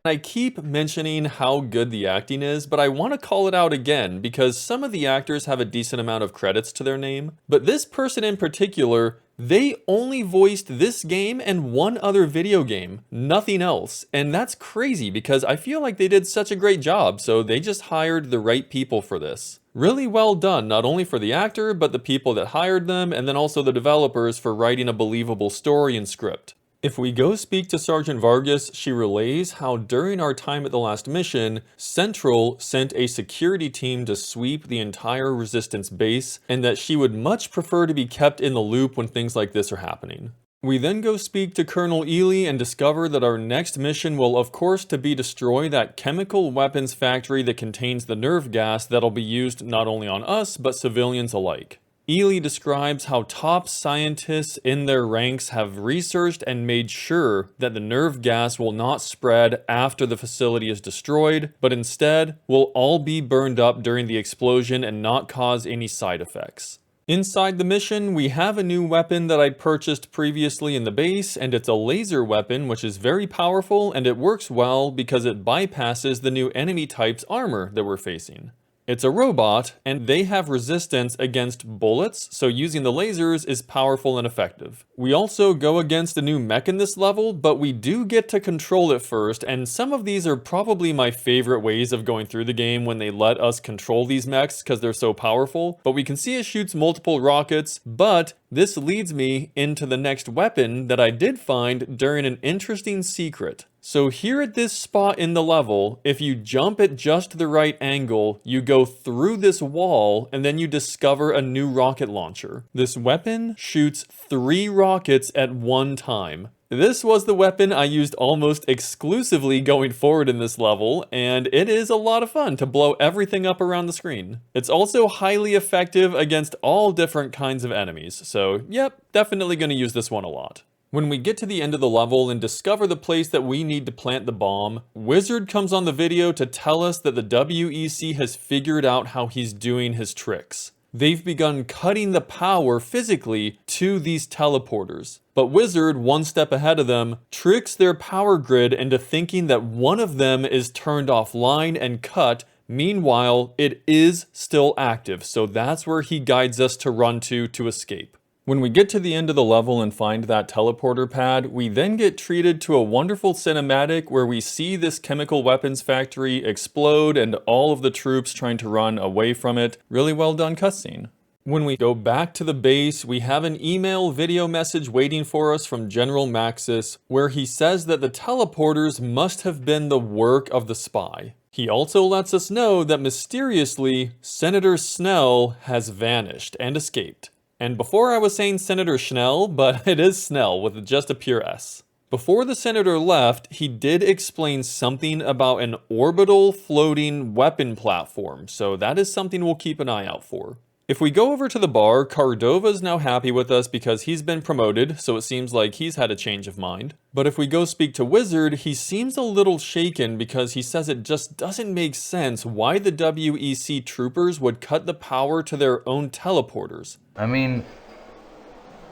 I keep mentioning how good the acting is, but I want to call it out again because some of the actors have a decent amount of credits to their name. But this person in particular, they only voiced this game and one other video game, nothing else. And that's crazy because I feel like they did such a great job, so they just hired the right people for this. Really well done, not only for the actor, but the people that hired them, and then also the developers for writing a believable story and script. If we go speak to Sergeant Vargas, she relays how during our time at the last mission, Central sent a security team to sweep the entire Resistance base, and that she would much prefer to be kept in the loop when things like this are happening. We then go speak to Colonel Ely and discover that our next mission will of course to be destroy that chemical weapons factory that contains the nerve gas that'll be used not only on us, but civilians alike. Ely describes how top scientists in their ranks have researched and made sure that the nerve gas will not spread after the facility is destroyed, but instead will all be burned up during the explosion and not cause any side effects. Inside the mission, we have a new weapon that I purchased previously in the base, and it's a laser weapon which is very powerful and it works well because it bypasses the new enemy type's armor that we're facing. It's a robot, and they have resistance against bullets, so using the lasers is powerful and effective. We also go against a new mech in this level, but we do get to control it first, and some of these are probably my favorite ways of going through the game when they let us control these mechs because they're so powerful. But we can see it shoots multiple rockets, but this leads me into the next weapon that I did find during an interesting secret. So here at this spot in the level, if you jump at just the right angle, you go through this wall and then you discover a new rocket launcher. This weapon shoots 3 rockets at one time. This was the weapon I used almost exclusively going forward in this level, and it is a lot of fun to blow everything up around the screen. It's also highly effective against all different kinds of enemies, so yep, definitely going to use this one a lot. When we get to the end of the level and discover the place that we need to plant the bomb, Wizard comes on the video to tell us that the WEC has figured out how he's doing his tricks. They've begun cutting the power physically to these teleporters. But Wizard, one step ahead of them, tricks their power grid into thinking that one of them is turned offline and cut. Meanwhile, it is still active, so that's where he guides us to run to escape. When we get to the end of the level and find that teleporter pad, we then get treated to a wonderful cinematic where we see this chemical weapons factory explode and all of the troops trying to run away from it. Really well done cutscene. When we go back to the base, we have an email video message waiting for us from General Maxis where he says that the teleporters must have been the work of the spy. He also lets us know that mysteriously, Senator Snell has vanished and escaped. And before I was saying Senator Schnell, but it is Snell with just a pure S. Before the senator left, he did explain something about an orbital floating weapon platform, so that is something we'll keep an eye out for. If we go over to the bar, Cardova's now happy with us because he's been promoted, so it seems like he's had a change of mind. But if we go speak to Wizard, he seems a little shaken because he says it just doesn't make sense why the WEC troopers would cut the power to their own teleporters. I mean,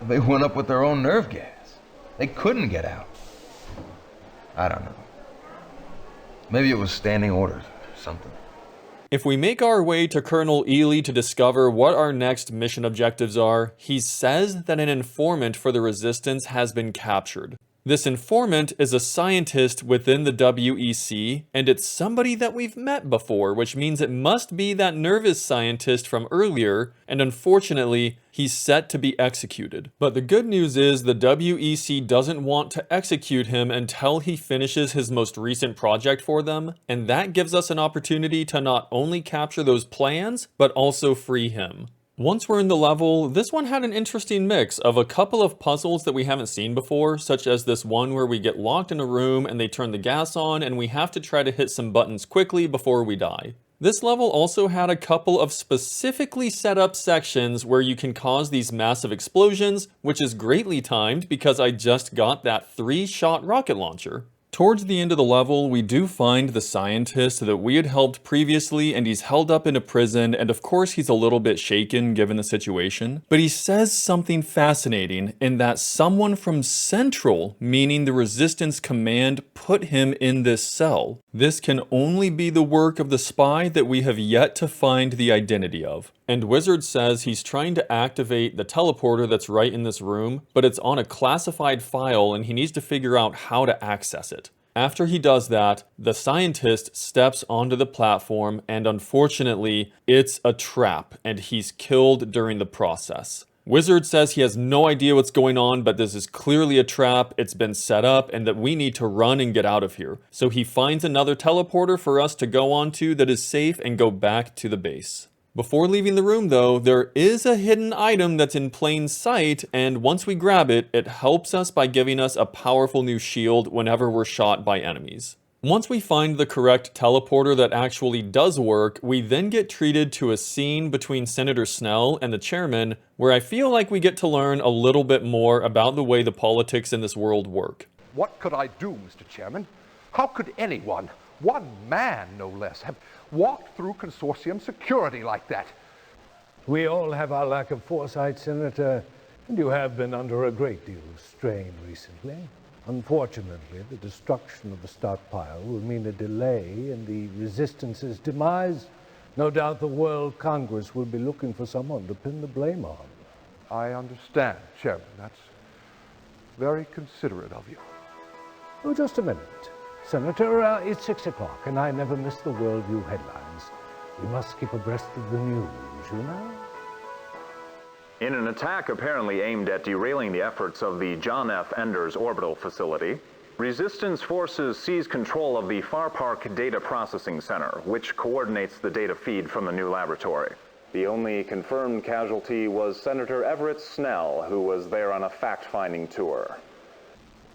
they went up with their own nerve gas. They couldn't get out. I don't know. Maybe it was standing orders or something. If we make our way to Colonel Ely to discover what our next mission objectives are, he says that an informant for the Resistance has been captured. This informant is a scientist within the WEC, and it's somebody that we've met before, which means it must be that nervous scientist from earlier, and unfortunately, he's set to be executed. But the good news is the WEC doesn't want to execute him until he finishes his most recent project for them, and that gives us an opportunity to not only capture those plans, but also free him. Once we're in the level, this one had an interesting mix of a couple of puzzles that we haven't seen before, such as this one where we get locked in a room and they turn the gas on and we have to try to hit some buttons quickly before we die. This level also had a couple of specifically set up sections where you can cause these massive explosions, which is greatly timed because I just got that 3-shot rocket launcher. Towards the end of the level, we do find the scientist that we had helped previously, and he's held up in a prison, and of course he's a little bit shaken given the situation. But he says something fascinating in that someone from Central, meaning the Resistance Command, put him in this cell. This can only be the work of the spy that we have yet to find the identity of. And Wizard says he's trying to activate the teleporter that's right in this room, but it's on a classified file and he needs to figure out how to access it. After he does that, the scientist steps onto the platform and unfortunately, it's a trap and he's killed during the process. Wizard says he has no idea what's going on, but this is clearly a trap, it's been set up, and that we need to run and get out of here. So he finds another teleporter for us to go onto that is safe and go back to the base. Before leaving the room though, there is a hidden item that's in plain sight, and once we grab it, it helps us by giving us a powerful new shield whenever we're shot by enemies. Once we find the correct teleporter that actually does work, we then get treated to a scene between Senator Snell and the chairman, where I feel like we get to learn a little bit more about the way the politics in this world work. What could I do, Mr. Chairman? How could anyone, one man no less, have walked through consortium security like that? We all have our lack of foresight, Senator, and you have been under a great deal of strain recently. Unfortunately, the destruction of the stockpile will mean a delay in the Resistance's demise, No doubt the World Congress will be looking for someone to pin the blame on. I understand, Chairman. That's very considerate of you. Oh, just a minute. Senator, it's 6 o'clock, and I never miss the worldview headlines. We must keep abreast of the news, you know? In an attack apparently aimed at derailing the efforts of the John F. Enders orbital facility, Resistance forces seized control of the Far Park Data Processing Center, which coordinates the data feed from the new laboratory. The only confirmed casualty was Senator Everett Snell, who was there on a fact-finding tour.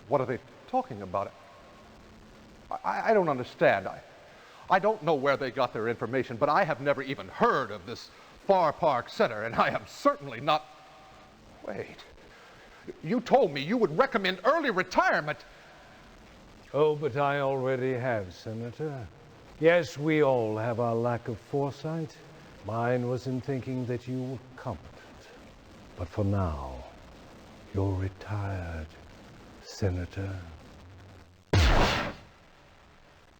What are they talking about? I don't understand. I don't know where they got their information, but I have never even heard of this Far Park Center, and I am certainly not... Wait. You told me you would recommend early retirement. Oh, but I already have, Senator. Yes, we all have our lack of foresight. Mine was in thinking that you were competent. But for now, you're retired, Senator.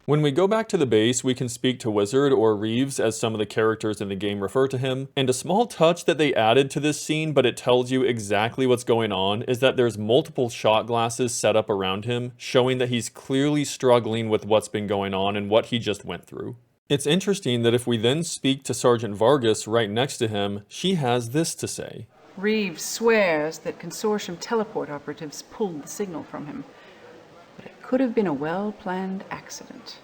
When we go back to the base, we can speak to Wizard, or Reeves as some of the characters in the game refer to him, and a small touch that they added to this scene but it tells you exactly what's going on is that there's multiple shot glasses set up around him, showing that he's clearly struggling with what's been going on and what he just went through. It's interesting that if we then speak to Sergeant Vargas right next to him, she has this to say. Reeves swears that Consortium teleport operatives pulled the signal from him. But it could have been a well-planned accident.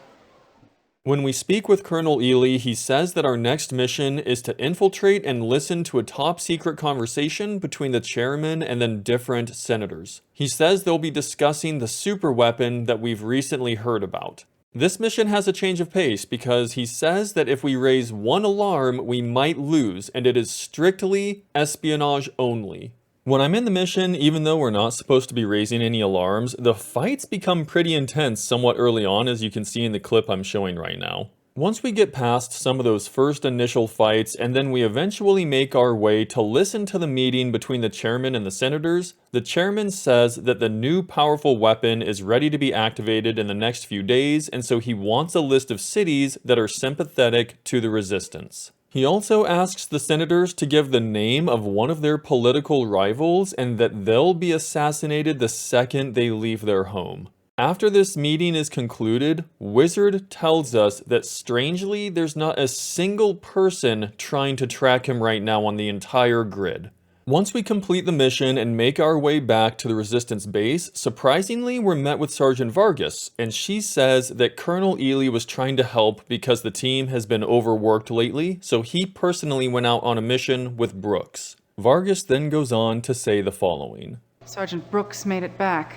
When we speak with Colonel Ely, he says that our next mission is to infiltrate and listen to a top-secret conversation between the chairman and then different senators. He says they'll be discussing the super weapon that we've recently heard about. This mission has a change of pace because he says that if we raise one alarm, we might lose, and it is strictly espionage only. When I'm in the mission, even though we're not supposed to be raising any alarms, the fights become pretty intense somewhat early on, as you can see in the clip I'm showing right now. Once we get past some of those first initial fights, and then we eventually make our way to listen to the meeting between the chairman and the senators, the chairman says that the new powerful weapon is ready to be activated in the next few days, and so he wants a list of cities that are sympathetic to the resistance. He also asks the senators to give the name of one of their political rivals and that they'll be assassinated the second they leave their home. After this meeting is concluded, Wizard tells us that strangely there's not a single person trying to track him right now on the entire grid. Once we complete the mission and make our way back to the Resistance base, surprisingly we're met with Sergeant Vargas, and she says that Colonel Ely was trying to help because the team has been overworked lately, so he personally went out on a mission with Brooks. Vargas then goes on to say the following. Sergeant Brooks made it back,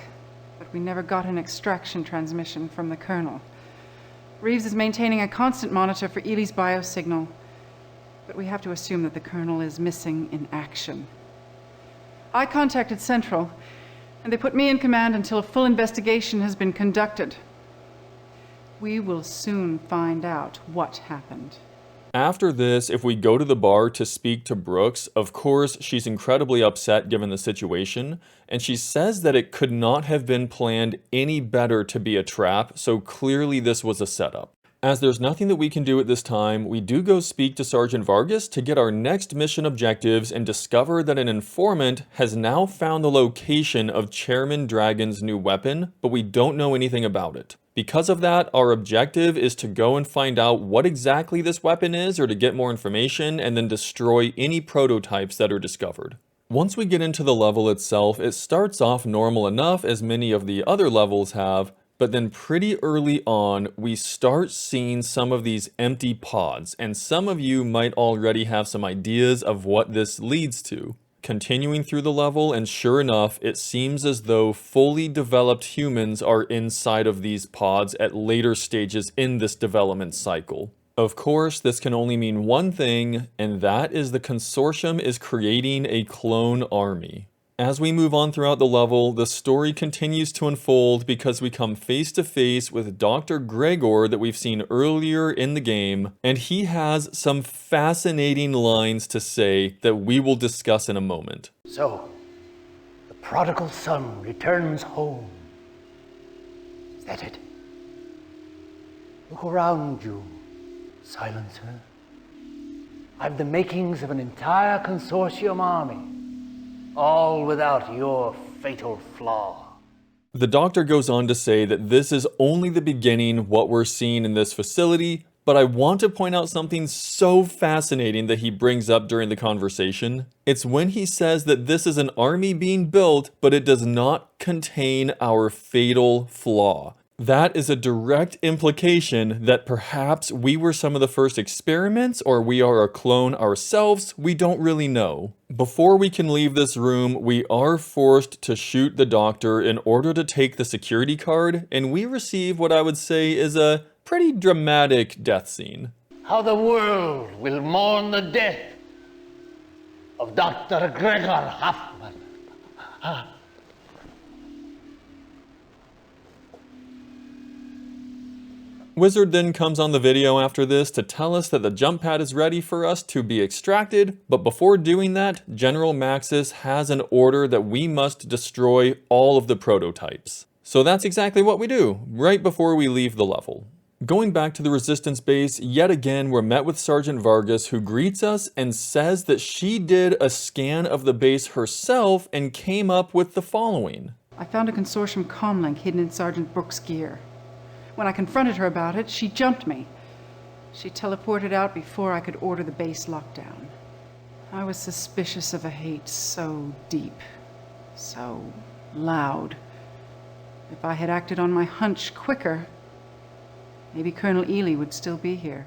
but we never got an extraction transmission from the Colonel. Reeves is maintaining a constant monitor for Ely's biosignal, but we have to assume that the Colonel is missing in action. I contacted Central, and they put me in command until a full investigation has been conducted. We will soon find out what happened. After this, if we go to the bar to speak to Brooks, of course she's incredibly upset given the situation, and she says that it could not have been planned any better to be a trap, so clearly this was a setup. As there's nothing that we can do at this time, we do go speak to Sergeant Vargas to get our next mission objectives and discover that an informant has now found the location of Chairman Dragon's new weapon, but we don't know anything about it. Because of that, our objective is to go and find out what exactly this weapon is, or to get more information and then destroy any prototypes that are discovered. Once we get into the level itself, it starts off normal enough, as many of the other levels have, but then pretty early on, we start seeing some of these empty pods, and some of you might already have some ideas of what this leads to. Continuing through the level, and sure enough, it seems as though fully developed humans are inside of these pods at later stages in this development cycle. Of course, this can only mean one thing, and that is the Consortium is creating a clone army. As we move on throughout the level, the story continues to unfold because we come face to face with Dr. Gregor that we've seen earlier in the game, and he has some fascinating lines to say that we will discuss in a moment. So, the prodigal son returns home. Is that it? Look around you, Silencer. I've the makings of an entire consortium army, all without your fatal flaw. The doctor goes on to say that this is only the beginning what we're seeing in this facility, but I want to point out something so fascinating that he brings up during the conversation. It's when he says that this is an army being built, but it does not contain our fatal flaw. That is a direct implication that perhaps we were some of the first experiments, or we are a clone ourselves. We don't really know. Before we can leave this room, we are forced to shoot the doctor in order to take the security card, and we receive what I would say is a pretty dramatic death scene. How the world will mourn the death of Dr. Gregor Hoffman. Wizard then comes on the video after this to tell us that the jump pad is ready for us to be extracted, but before doing that, General Maxis has an order that we must destroy all of the prototypes. So that's exactly what we do, right before we leave the level. Going back to the Resistance base, yet again we're met with Sergeant Vargas, who greets us and says that she did a scan of the base herself and came up with the following. I found a consortium comlink hidden in Sergeant Brooks' gear. When I confronted her about it, she jumped me. She teleported out before I could order the base lockdown. I was suspicious of a hate so deep, so loud. If I had acted on my hunch quicker, maybe Colonel Ely would still be here.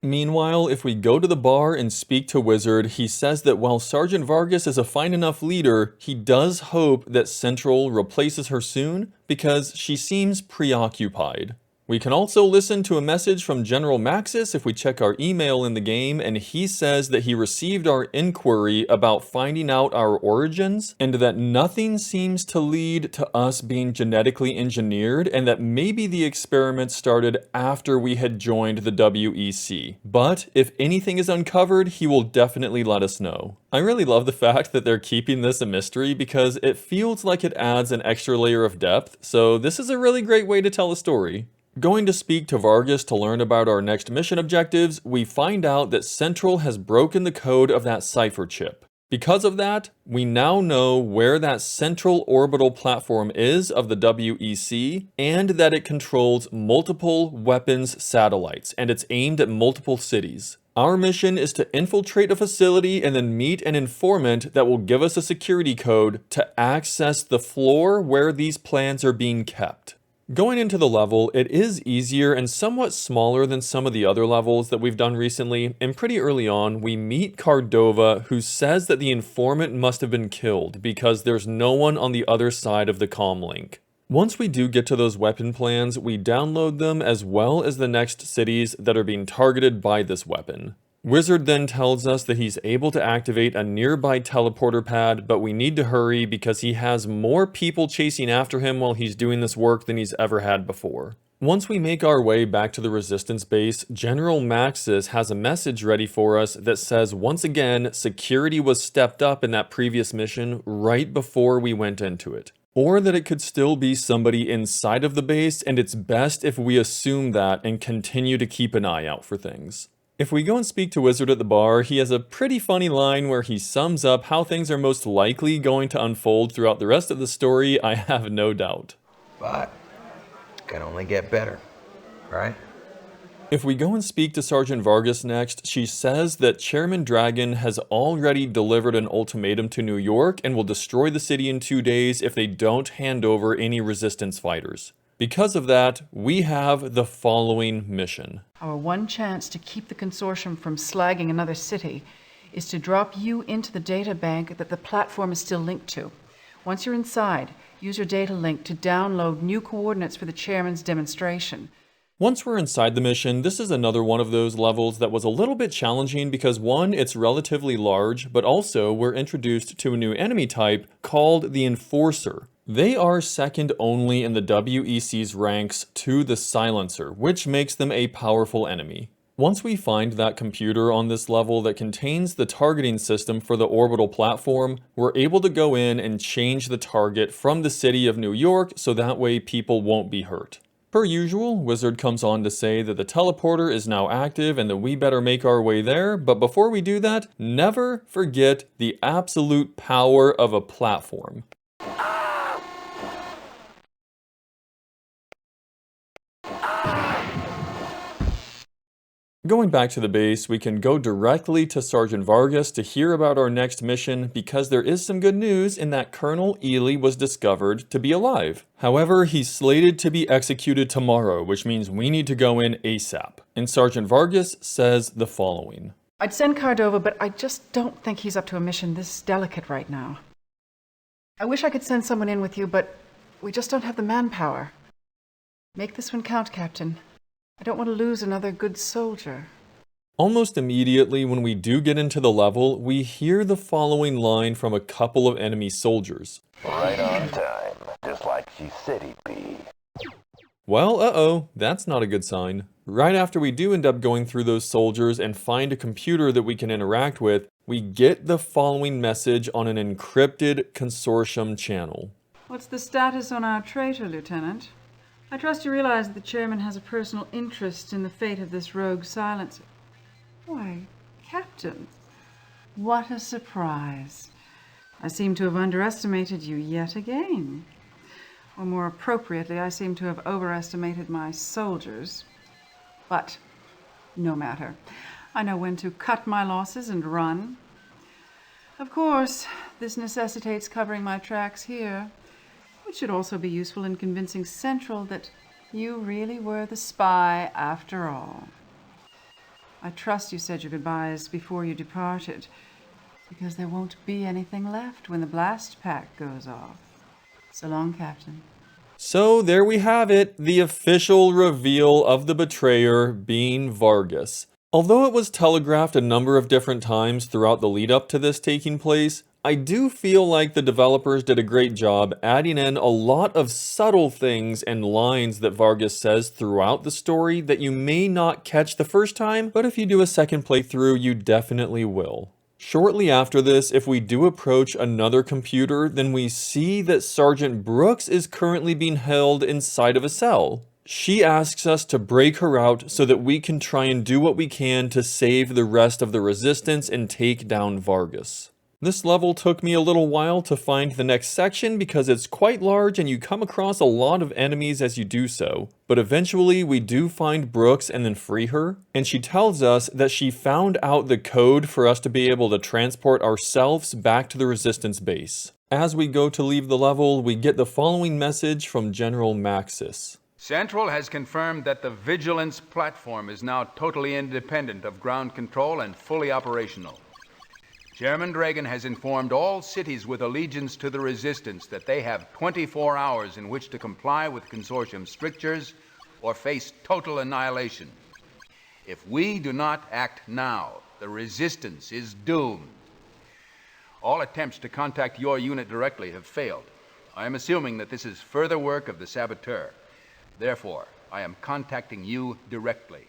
Meanwhile, if we go to the bar and speak to Wizard, he says that while Sergeant Vargas is a fine enough leader, he does hope that Central replaces her soon because she seems preoccupied. We can also listen to a message from General Maxis if we check our email in the game, and he says that he received our inquiry about finding out our origins, and that nothing seems to lead to us being genetically engineered, and that maybe the experiment started after we had joined the WEC. But if anything is uncovered, he will definitely let us know. I really love the fact that they're keeping this a mystery because it feels like it adds an extra layer of depth, so this is a really great way to tell a story. Going to speak to Vargas to learn about our next mission objectives, we find out that Central has broken the code of that cipher chip. Because of that, we now know where that central orbital platform is of the WEC, and that it controls multiple weapons satellites, and it's aimed at multiple cities. Our mission is to infiltrate a facility and then meet an informant that will give us a security code to access the floor where these plans are being kept. Going into the level, it is easier and somewhat smaller than some of the other levels that we've done recently, and pretty early on, we meet Cardova, who says that the informant must have been killed because there's no one on the other side of the comlink. Once we do get to those weapon plans, we download them as well as the next cities that are being targeted by this weapon. Wizard then tells us that he's able to activate a nearby teleporter pad, but we need to hurry because he has more people chasing after him while he's doing this work than he's ever had before. Once we make our way back to the Resistance base, General Maxis has a message ready for us that says once again, security was stepped up in that previous mission right before we went into it. Or that it could still be somebody inside of the base, and it's best if we assume that and continue to keep an eye out for things. If we go and speak to Wizard at the bar, he has a pretty funny line where he sums up how things are most likely going to unfold throughout the rest of the story, I have no doubt. But it can only get better, right? If we go and speak to Sergeant Vargas next, she says that Chairman Dragon has already delivered an ultimatum to New York and will destroy the city in 2 days if they don't hand over any resistance fighters. Because of that, we have the following mission. Our one chance to keep the consortium from slagging another city is to drop you into the data bank that the platform is still linked to. Once you're inside, use your data link to download new coordinates for the chairman's demonstration. Once we're inside the mission, this is another one of those levels that was a little bit challenging because one, it's relatively large, but also we're introduced to a new enemy type called the Enforcer. They are second only in the WEC's ranks to the Silencer, which makes them a powerful enemy. Once we find that computer on this level that contains the targeting system for the orbital platform, we're able to go in and change the target from the city of New York so that way people won't be hurt. Per usual, Wizard comes on to say that the teleporter is now active and that we better make our way there, but before we do that, never forget the absolute power of a platform. Going back to the base, we can go directly to Sergeant Vargas to hear about our next mission because there is some good news in that Colonel Ely was discovered to be alive. However, he's slated to be executed tomorrow, which means we need to go in ASAP. And Sergeant Vargas says the following. I'd send Cordova, but I just don't think he's up to a mission this delicate right now. I wish I could send someone in with you, but we just don't have the manpower. Make this one count, Captain. I don't want to lose another good soldier. Almost immediately when we do get into the level, we hear the following line from a couple of enemy soldiers. Right on time, just like she said he'd be. Well, uh-oh, that's not a good sign. Right after we do end up going through those soldiers and find a computer that we can interact with, we get the following message on an encrypted consortium channel. What's the status on our traitor, Lieutenant? I trust you realize that the chairman has a personal interest in the fate of this rogue silencer. Why, Captain, what a surprise. I seem to have underestimated you yet again. Or more appropriately, I seem to have overestimated my soldiers. But no matter. I know when to cut my losses and run. Of course, this necessitates covering my tracks here, which should also be useful in convincing Central that you really were the spy after all. I trust you said your goodbyes before you departed, because there won't be anything left when the blast pack goes off. So long, Captain. So there we have it, the official reveal of the betrayer being Vargas. Although it was telegraphed a number of different times throughout the lead up to this taking place, I do feel like the developers did a great job adding in a lot of subtle things and lines that Vargas says throughout the story that you may not catch the first time, but if you do a second playthrough, you definitely will. Shortly after this, if we do approach another computer, then we see that Sergeant Brooks is currently being held inside of a cell. She asks us to break her out so that we can try and do what we can to save the rest of the resistance and take down Vargas. This level took me a little while to find the next section because it's quite large and you come across a lot of enemies as you do so. But eventually we do find Brooks and then free her, and she tells us that she found out the code for us to be able to transport ourselves back to the resistance base. As we go to leave the level, we get the following message from General Maxis. Central has confirmed that the Vigilance platform is now totally independent of ground control and fully operational. Chairman Dragon has informed all cities with allegiance to the Resistance that they have 24 hours in which to comply with Consortium strictures or face total annihilation. If we do not act now, the Resistance is doomed. All attempts to contact your unit directly have failed. I am assuming that this is further work of the saboteur. Therefore, I am contacting you directly.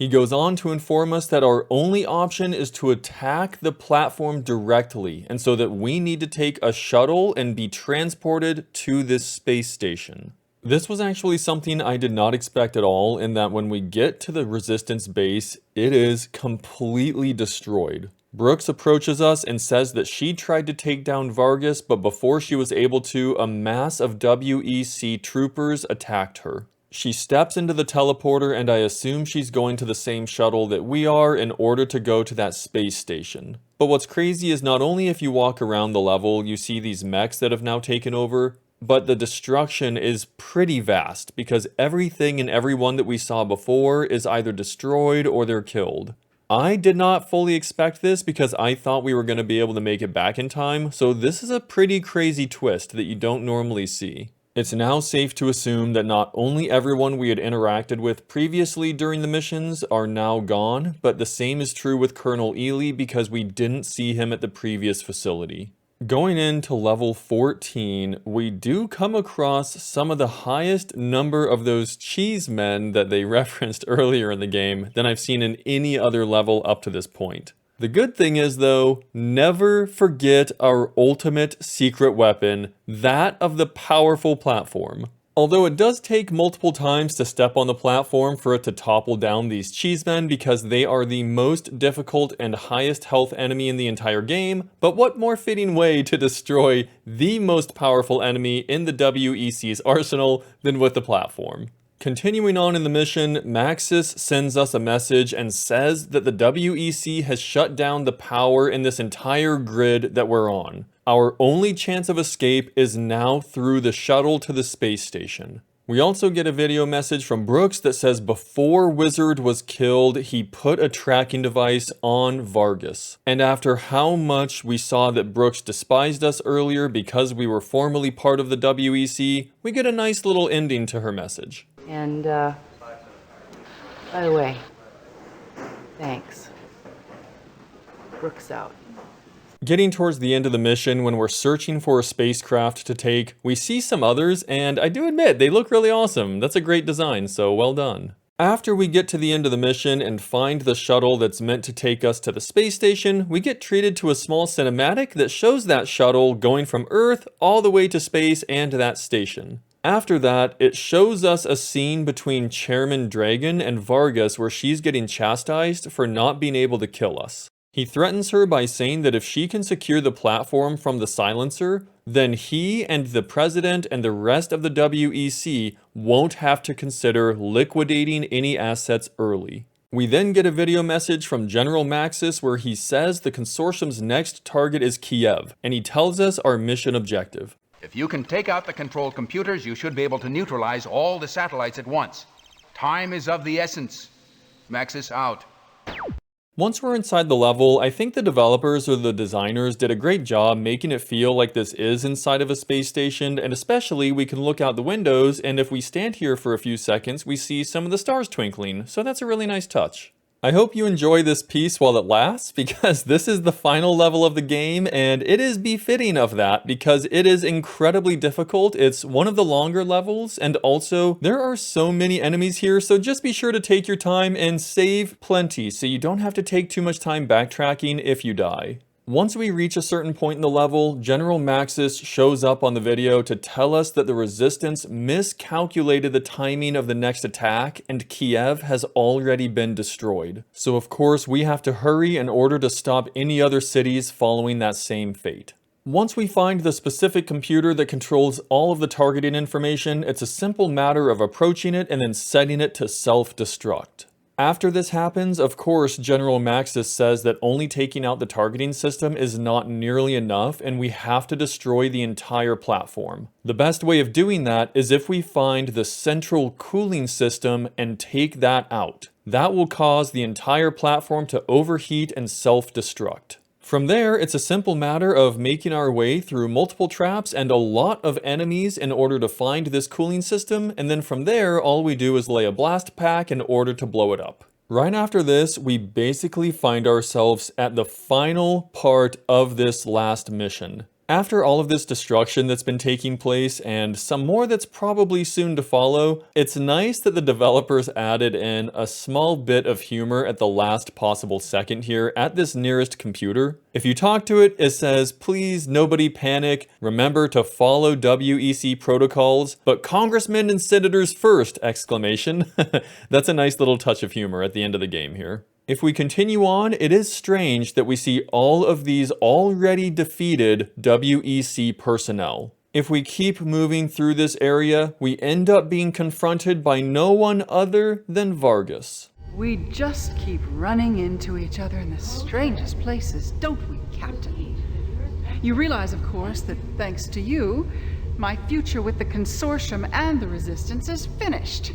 He goes on to inform us that our only option is to attack the platform directly, and so that we need to take a shuttle and be transported to this space station. This was actually something I did not expect at all, in that when we get to the Resistance base, it is completely destroyed. Brooks approaches us and says that she tried to take down Vargas, but before she was able to, a mass of WEC troopers attacked her. She steps into the teleporter and I assume she's going to the same shuttle that we are in order to go to that space station. But what's crazy is not only if you walk around the level you see these mechs that have now taken over, but the destruction is pretty vast because everything and everyone that we saw before is either destroyed or they're killed. I did not fully expect this because I thought we were going to be able to make it back in time, so this is a pretty crazy twist that you don't normally see. It's now safe to assume that not only everyone we had interacted with previously during the missions are now gone, but the same is true with Colonel Ely because we didn't see him at the previous facility. Going into level 14, we do come across some of the highest number of those cheese men that they referenced earlier in the game than I've seen in any other level up to this point. The good thing is though, never forget our ultimate secret weapon, that of the powerful platform. Although it does take multiple times to step on the platform for it to topple down these cheesemen because they are the most difficult and highest health enemy in the entire game, but what more fitting way to destroy the most powerful enemy in the WEC's arsenal than with the platform? Continuing on in the mission, Maxis sends us a message and says that the WEC has shut down the power in this entire grid that we're on. Our only chance of escape is now through the shuttle to the space station. We also get a video message from Brooks that says before Wizard was killed, he put a tracking device on Vargas. And after how much we saw that Brooks despised us earlier because we were formerly part of the WEC, we get a nice little ending to her message. And, by the way, thanks. Brooks out. Getting towards the end of the mission, when we're searching for a spacecraft to take, we see some others, and I do admit, they look really awesome. That's a great design, so well done. After we get to the end of the mission and find the shuttle that's meant to take us to the space station, we get treated to a small cinematic that shows that shuttle going from Earth all the way to space and to that station. After that, it shows us a scene between Chairman Dragon and Vargas where she's getting chastised for not being able to kill us. He threatens her by saying that if she can secure the platform from the silencer, then he and the president and the rest of the WEC won't have to consider liquidating any assets early. We then get a video message from General Maxis where he says the consortium's next target is Kiev, and he tells us our mission objective. If you can take out the control computers, you should be able to neutralize all the satellites at once. Time is of the essence. Maxis out. Once we're inside the level, I think the developers or the designers did a great job making it feel like this is inside of a space station, and especially we can look out the windows, and if we stand here for a few seconds, we see some of the stars twinkling, so that's a really nice touch. I hope you enjoy this piece while it lasts, because this is the final level of the game, and it is befitting of that, because it is incredibly difficult. It's one of the longer levels, and also, there are so many enemies here, so just be sure to take your time and save plenty, so you don't have to take too much time backtracking if you die. Once we reach a certain point in the level, General Maxis shows up on the video to tell us that the Resistance miscalculated the timing of the next attack and Kiev has already been destroyed. So of course we have to hurry in order to stop any other cities following that same fate. Once we find the specific computer that controls all of the targeting information, it's a simple matter of approaching it and then setting it to self-destruct. After this happens, of course, General Maxis says that only taking out the targeting system is not nearly enough and we have to destroy the entire platform. The best way of doing that is if we find the central cooling system and take that out. That will cause the entire platform to overheat and self-destruct. From there, it's a simple matter of making our way through multiple traps and a lot of enemies in order to find this cooling system, and then from there, all we do is lay a blast pack in order to blow it up. Right after this, we basically find ourselves at the final part of this last mission. After all of this destruction that's been taking place, and some more that's probably soon to follow, it's nice that the developers added in a small bit of humor at the last possible second here at this nearest computer. If you talk to it, it says, "Please, nobody panic. Remember to follow WEC protocols, but congressmen and senators first!" exclamation. That's a nice little touch of humor at the end of the game here. If we continue on, it is strange that we see all of these already defeated WEC personnel. If we keep moving through this area, we end up being confronted by no one other than Vargas. We just keep running into each other in the strangest places, don't we, Captain? You realize, of course, that thanks to you, my future with the Consortium and the Resistance is finished.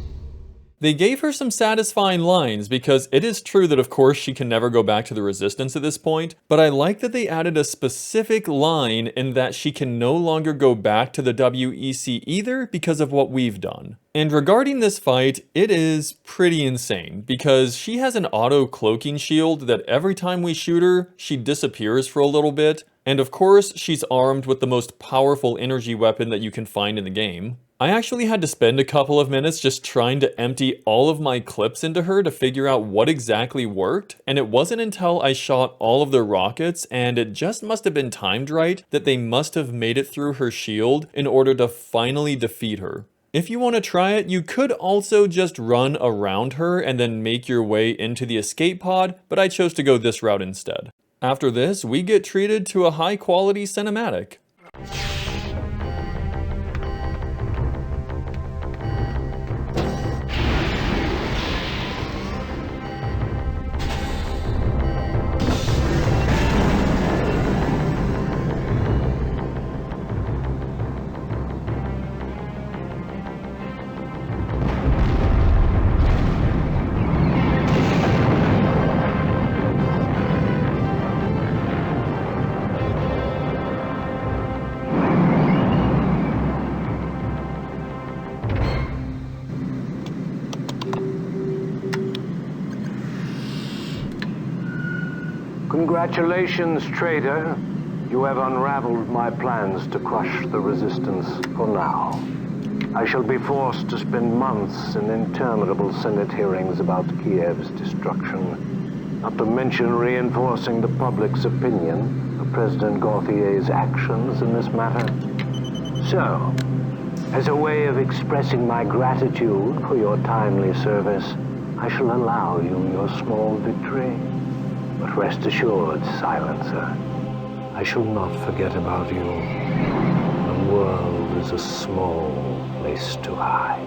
They gave her some satisfying lines because it is true that of course she can never go back to the Resistance at this point, but I like that they added a specific line in that she can no longer go back to the WEC either because of what we've done. And regarding this fight, it is pretty insane because she has an auto cloaking shield that every time we shoot her, she disappears for a little bit. And of course, she's armed with the most powerful energy weapon that you can find in the game. I actually had to spend a couple of minutes just trying to empty all of my clips into her to figure out what exactly worked, and it wasn't until I shot all of the rockets and it just must have been timed right that they must have made it through her shield in order to finally defeat her. If you want to try it, you could also just run around her and then make your way into the escape pod, but I chose to go this route instead. After this, we get treated to a high-quality cinematic. Congratulations, traitor. You have unraveled my plans to crush the resistance for now. I shall be forced to spend months in interminable Senate hearings about Kiev's destruction, not to mention reinforcing the public's opinion of President Gauthier's actions in this matter. So, as a way of expressing my gratitude for your timely service, I shall allow you your small victory. But rest assured, Silencer, I shall not forget about you. The world is a small place to hide.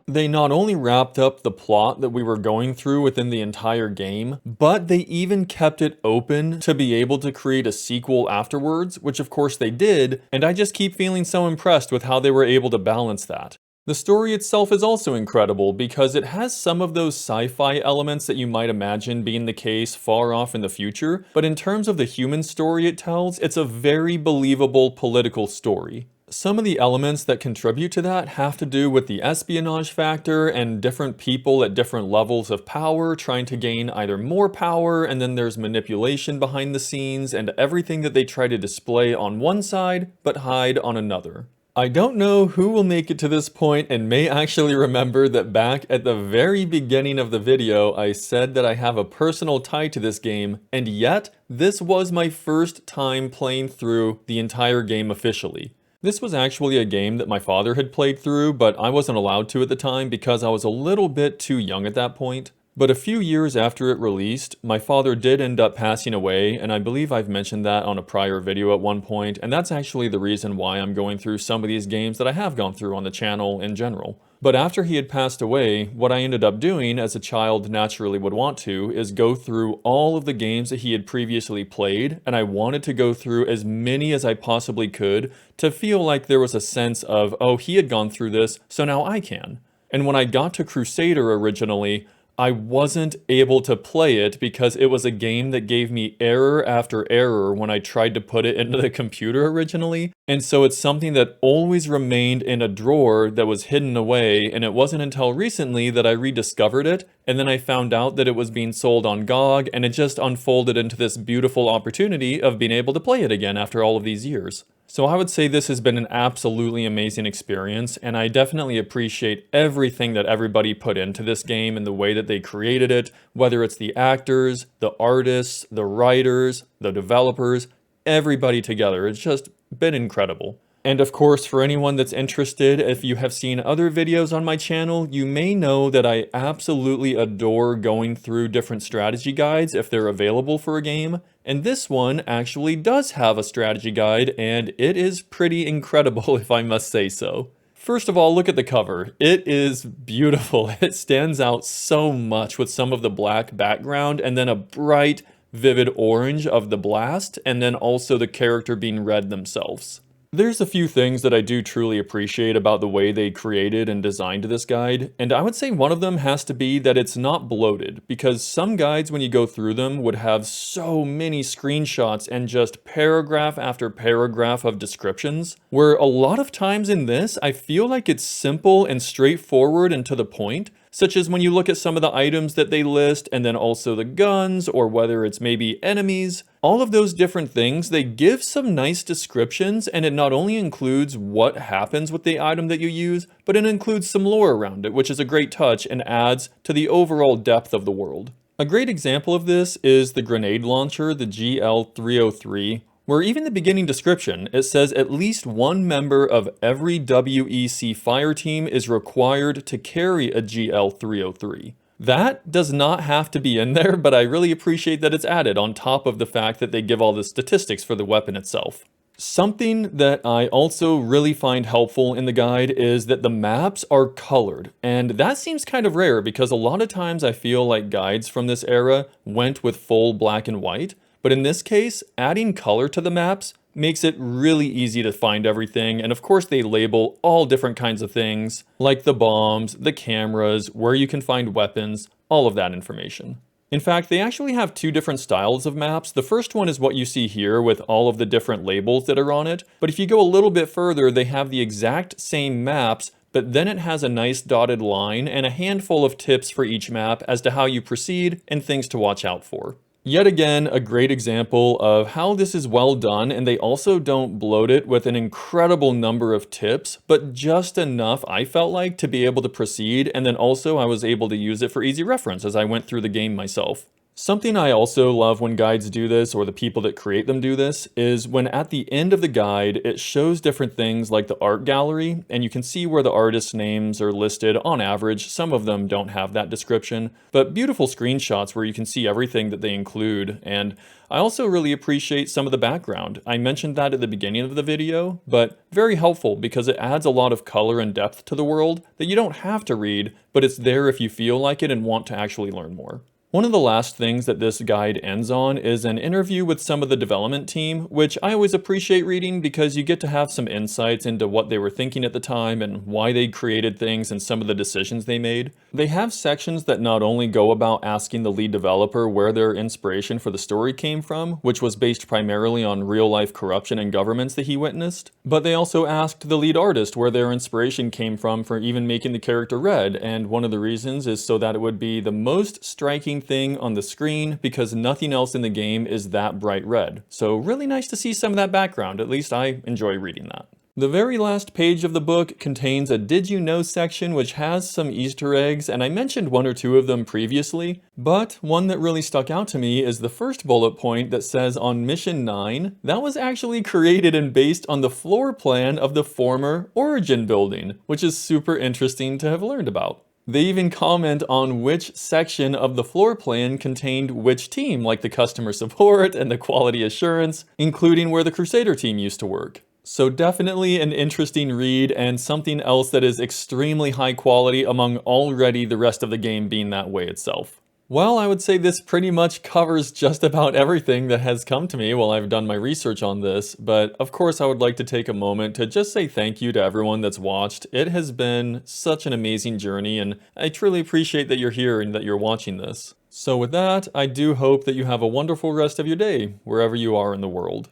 They not only wrapped up the plot that we were going through within the entire game, but they even kept it open to be able to create a sequel afterwards, which of course they did, and I just keep feeling so impressed with how they were able to balance that. The story itself is also incredible because it has some of those sci-fi elements that you might imagine being the case far off in the future, but in terms of the human story it tells, it's a very believable political story. Some of the elements that contribute to that have to do with the espionage factor and different people at different levels of power trying to gain either more power, and then there's manipulation behind the scenes and everything that they try to display on one side but hide on another. I don't know who will make it to this point and may actually remember that back at the very beginning of the video I said that I have a personal tie to this game, and yet this was my first time playing through the entire game officially. This was actually a game that my father had played through, but I wasn't allowed to at the time because I was a little bit too young at that point. But a few years after it released, my father did end up passing away, and I believe I've mentioned that on a prior video at one point, and that's actually the reason why I'm going through some of these games that I have gone through on the channel in general. But after he had passed away, what I ended up doing, as a child naturally would want to, is go through all of the games that he had previously played, and I wanted to go through as many as I possibly could to feel like there was a sense of, oh, he had gone through this, so now I can. And when I got to Crusader originally, I wasn't able to play it because it was a game that gave me error after error when I tried to put it into the computer originally. And so it's something that always remained in a drawer that was hidden away, and it wasn't until recently that I rediscovered it, and then I found out that it was being sold on GOG, and it just unfolded into this beautiful opportunity of being able to play it again after all of these years. So I would say this has been an absolutely amazing experience, and I definitely appreciate everything that everybody put into this game and the way that they created it, whether it's the actors, the artists, the writers, the developers, everybody together. It's just been incredible. And of course, for anyone that's interested, if you have seen other videos on my channel, you may know that I absolutely adore going through different strategy guides if they're available for a game. And this one actually does have a strategy guide, and it is pretty incredible if I must say so. First of all, look at the cover. It is beautiful. It stands out so much with some of the black background and then a bright, vivid orange of the blast, and then also the character being red themselves. There's a few things that I do truly appreciate about the way they created and designed this guide, and I would say one of them has to be that it's not bloated, because some guides when you go through them would have so many screenshots and just paragraph after paragraph of descriptions, where a lot of times in this I feel like it's simple and straightforward and to the point, such as when you look at some of the items that they list and then also the guns, or whether it's maybe enemies. All of those different things, they give some nice descriptions, and it not only includes what happens with the item that you use, but it includes some lore around it, which is a great touch and adds to the overall depth of the world. A great example of this is the grenade launcher, the GL303. where even the beginning description, it says at least one member of every WEC fire team is required to carry a GL-303. That does not have to be in there, but I really appreciate that it's added on top of the fact that they give all the statistics for the weapon itself. Something that I also really find helpful in the guide is that the maps are colored, and that seems kind of rare because a lot of times I feel like guides from this era went with full black and white, but in this case, adding color to the maps makes it really easy to find everything, and of course they label all different kinds of things, like the bombs, the cameras, where you can find weapons, all of that information. In fact, they actually have two different styles of maps. The first one is what you see here with all of the different labels that are on it, but if you go a little bit further, they have the exact same maps, but then it has a nice dotted line and a handful of tips for each map as to how you proceed and things to watch out for. Yet again, a great example of how this is well done, and they also don't bloat it with an incredible number of tips, but just enough, I felt like, to be able to proceed, and then also I was able to use it for easy reference as I went through the game myself. Something I also love when guides do this, or the people that create them do this, is when at the end of the guide, it shows different things like the art gallery, and you can see where the artists' names are listed on average. Some of them don't have that description, but beautiful screenshots where you can see everything that they include. And I also really appreciate some of the background. I mentioned that at the beginning of the video, but very helpful because it adds a lot of color and depth to the world that you don't have to read, but it's there if you feel like it and want to actually learn more. One of the last things that this guide ends on is an interview with some of the development team, which I always appreciate reading because you get to have some insights into what they were thinking at the time and why they created things and some of the decisions they made. They have sections that not only go about asking the lead developer where their inspiration for the story came from, which was based primarily on real-life corruption and governments that he witnessed, but they also asked the lead artist where their inspiration came from for even making the character red, and one of the reasons is so that it would be the most striking thing on the screen because nothing else in the game is that bright red. So really nice to see some of that background, at least I enjoy reading that. The very last page of the book contains a Did You Know section which has some Easter eggs, and I mentioned one or two of them previously, but one that really stuck out to me is the first bullet point that says on Mission 9, that was actually created and based on the floor plan of the former Origin building, which is super interesting to have learned about. They even comment on which section of the floor plan contained which team, like the customer support and the quality assurance, including where the Crusader team used to work. So definitely an interesting read and something else that is extremely high quality among already the rest of the game being that way itself. Well, I would say this pretty much covers just about everything that has come to me while I've done my research on this, but of course I would like to take a moment to just say thank you to everyone that's watched. It has been such an amazing journey, and I truly appreciate that you're here and that you're watching this. So with that, I do hope that you have a wonderful rest of your day, wherever you are in the world.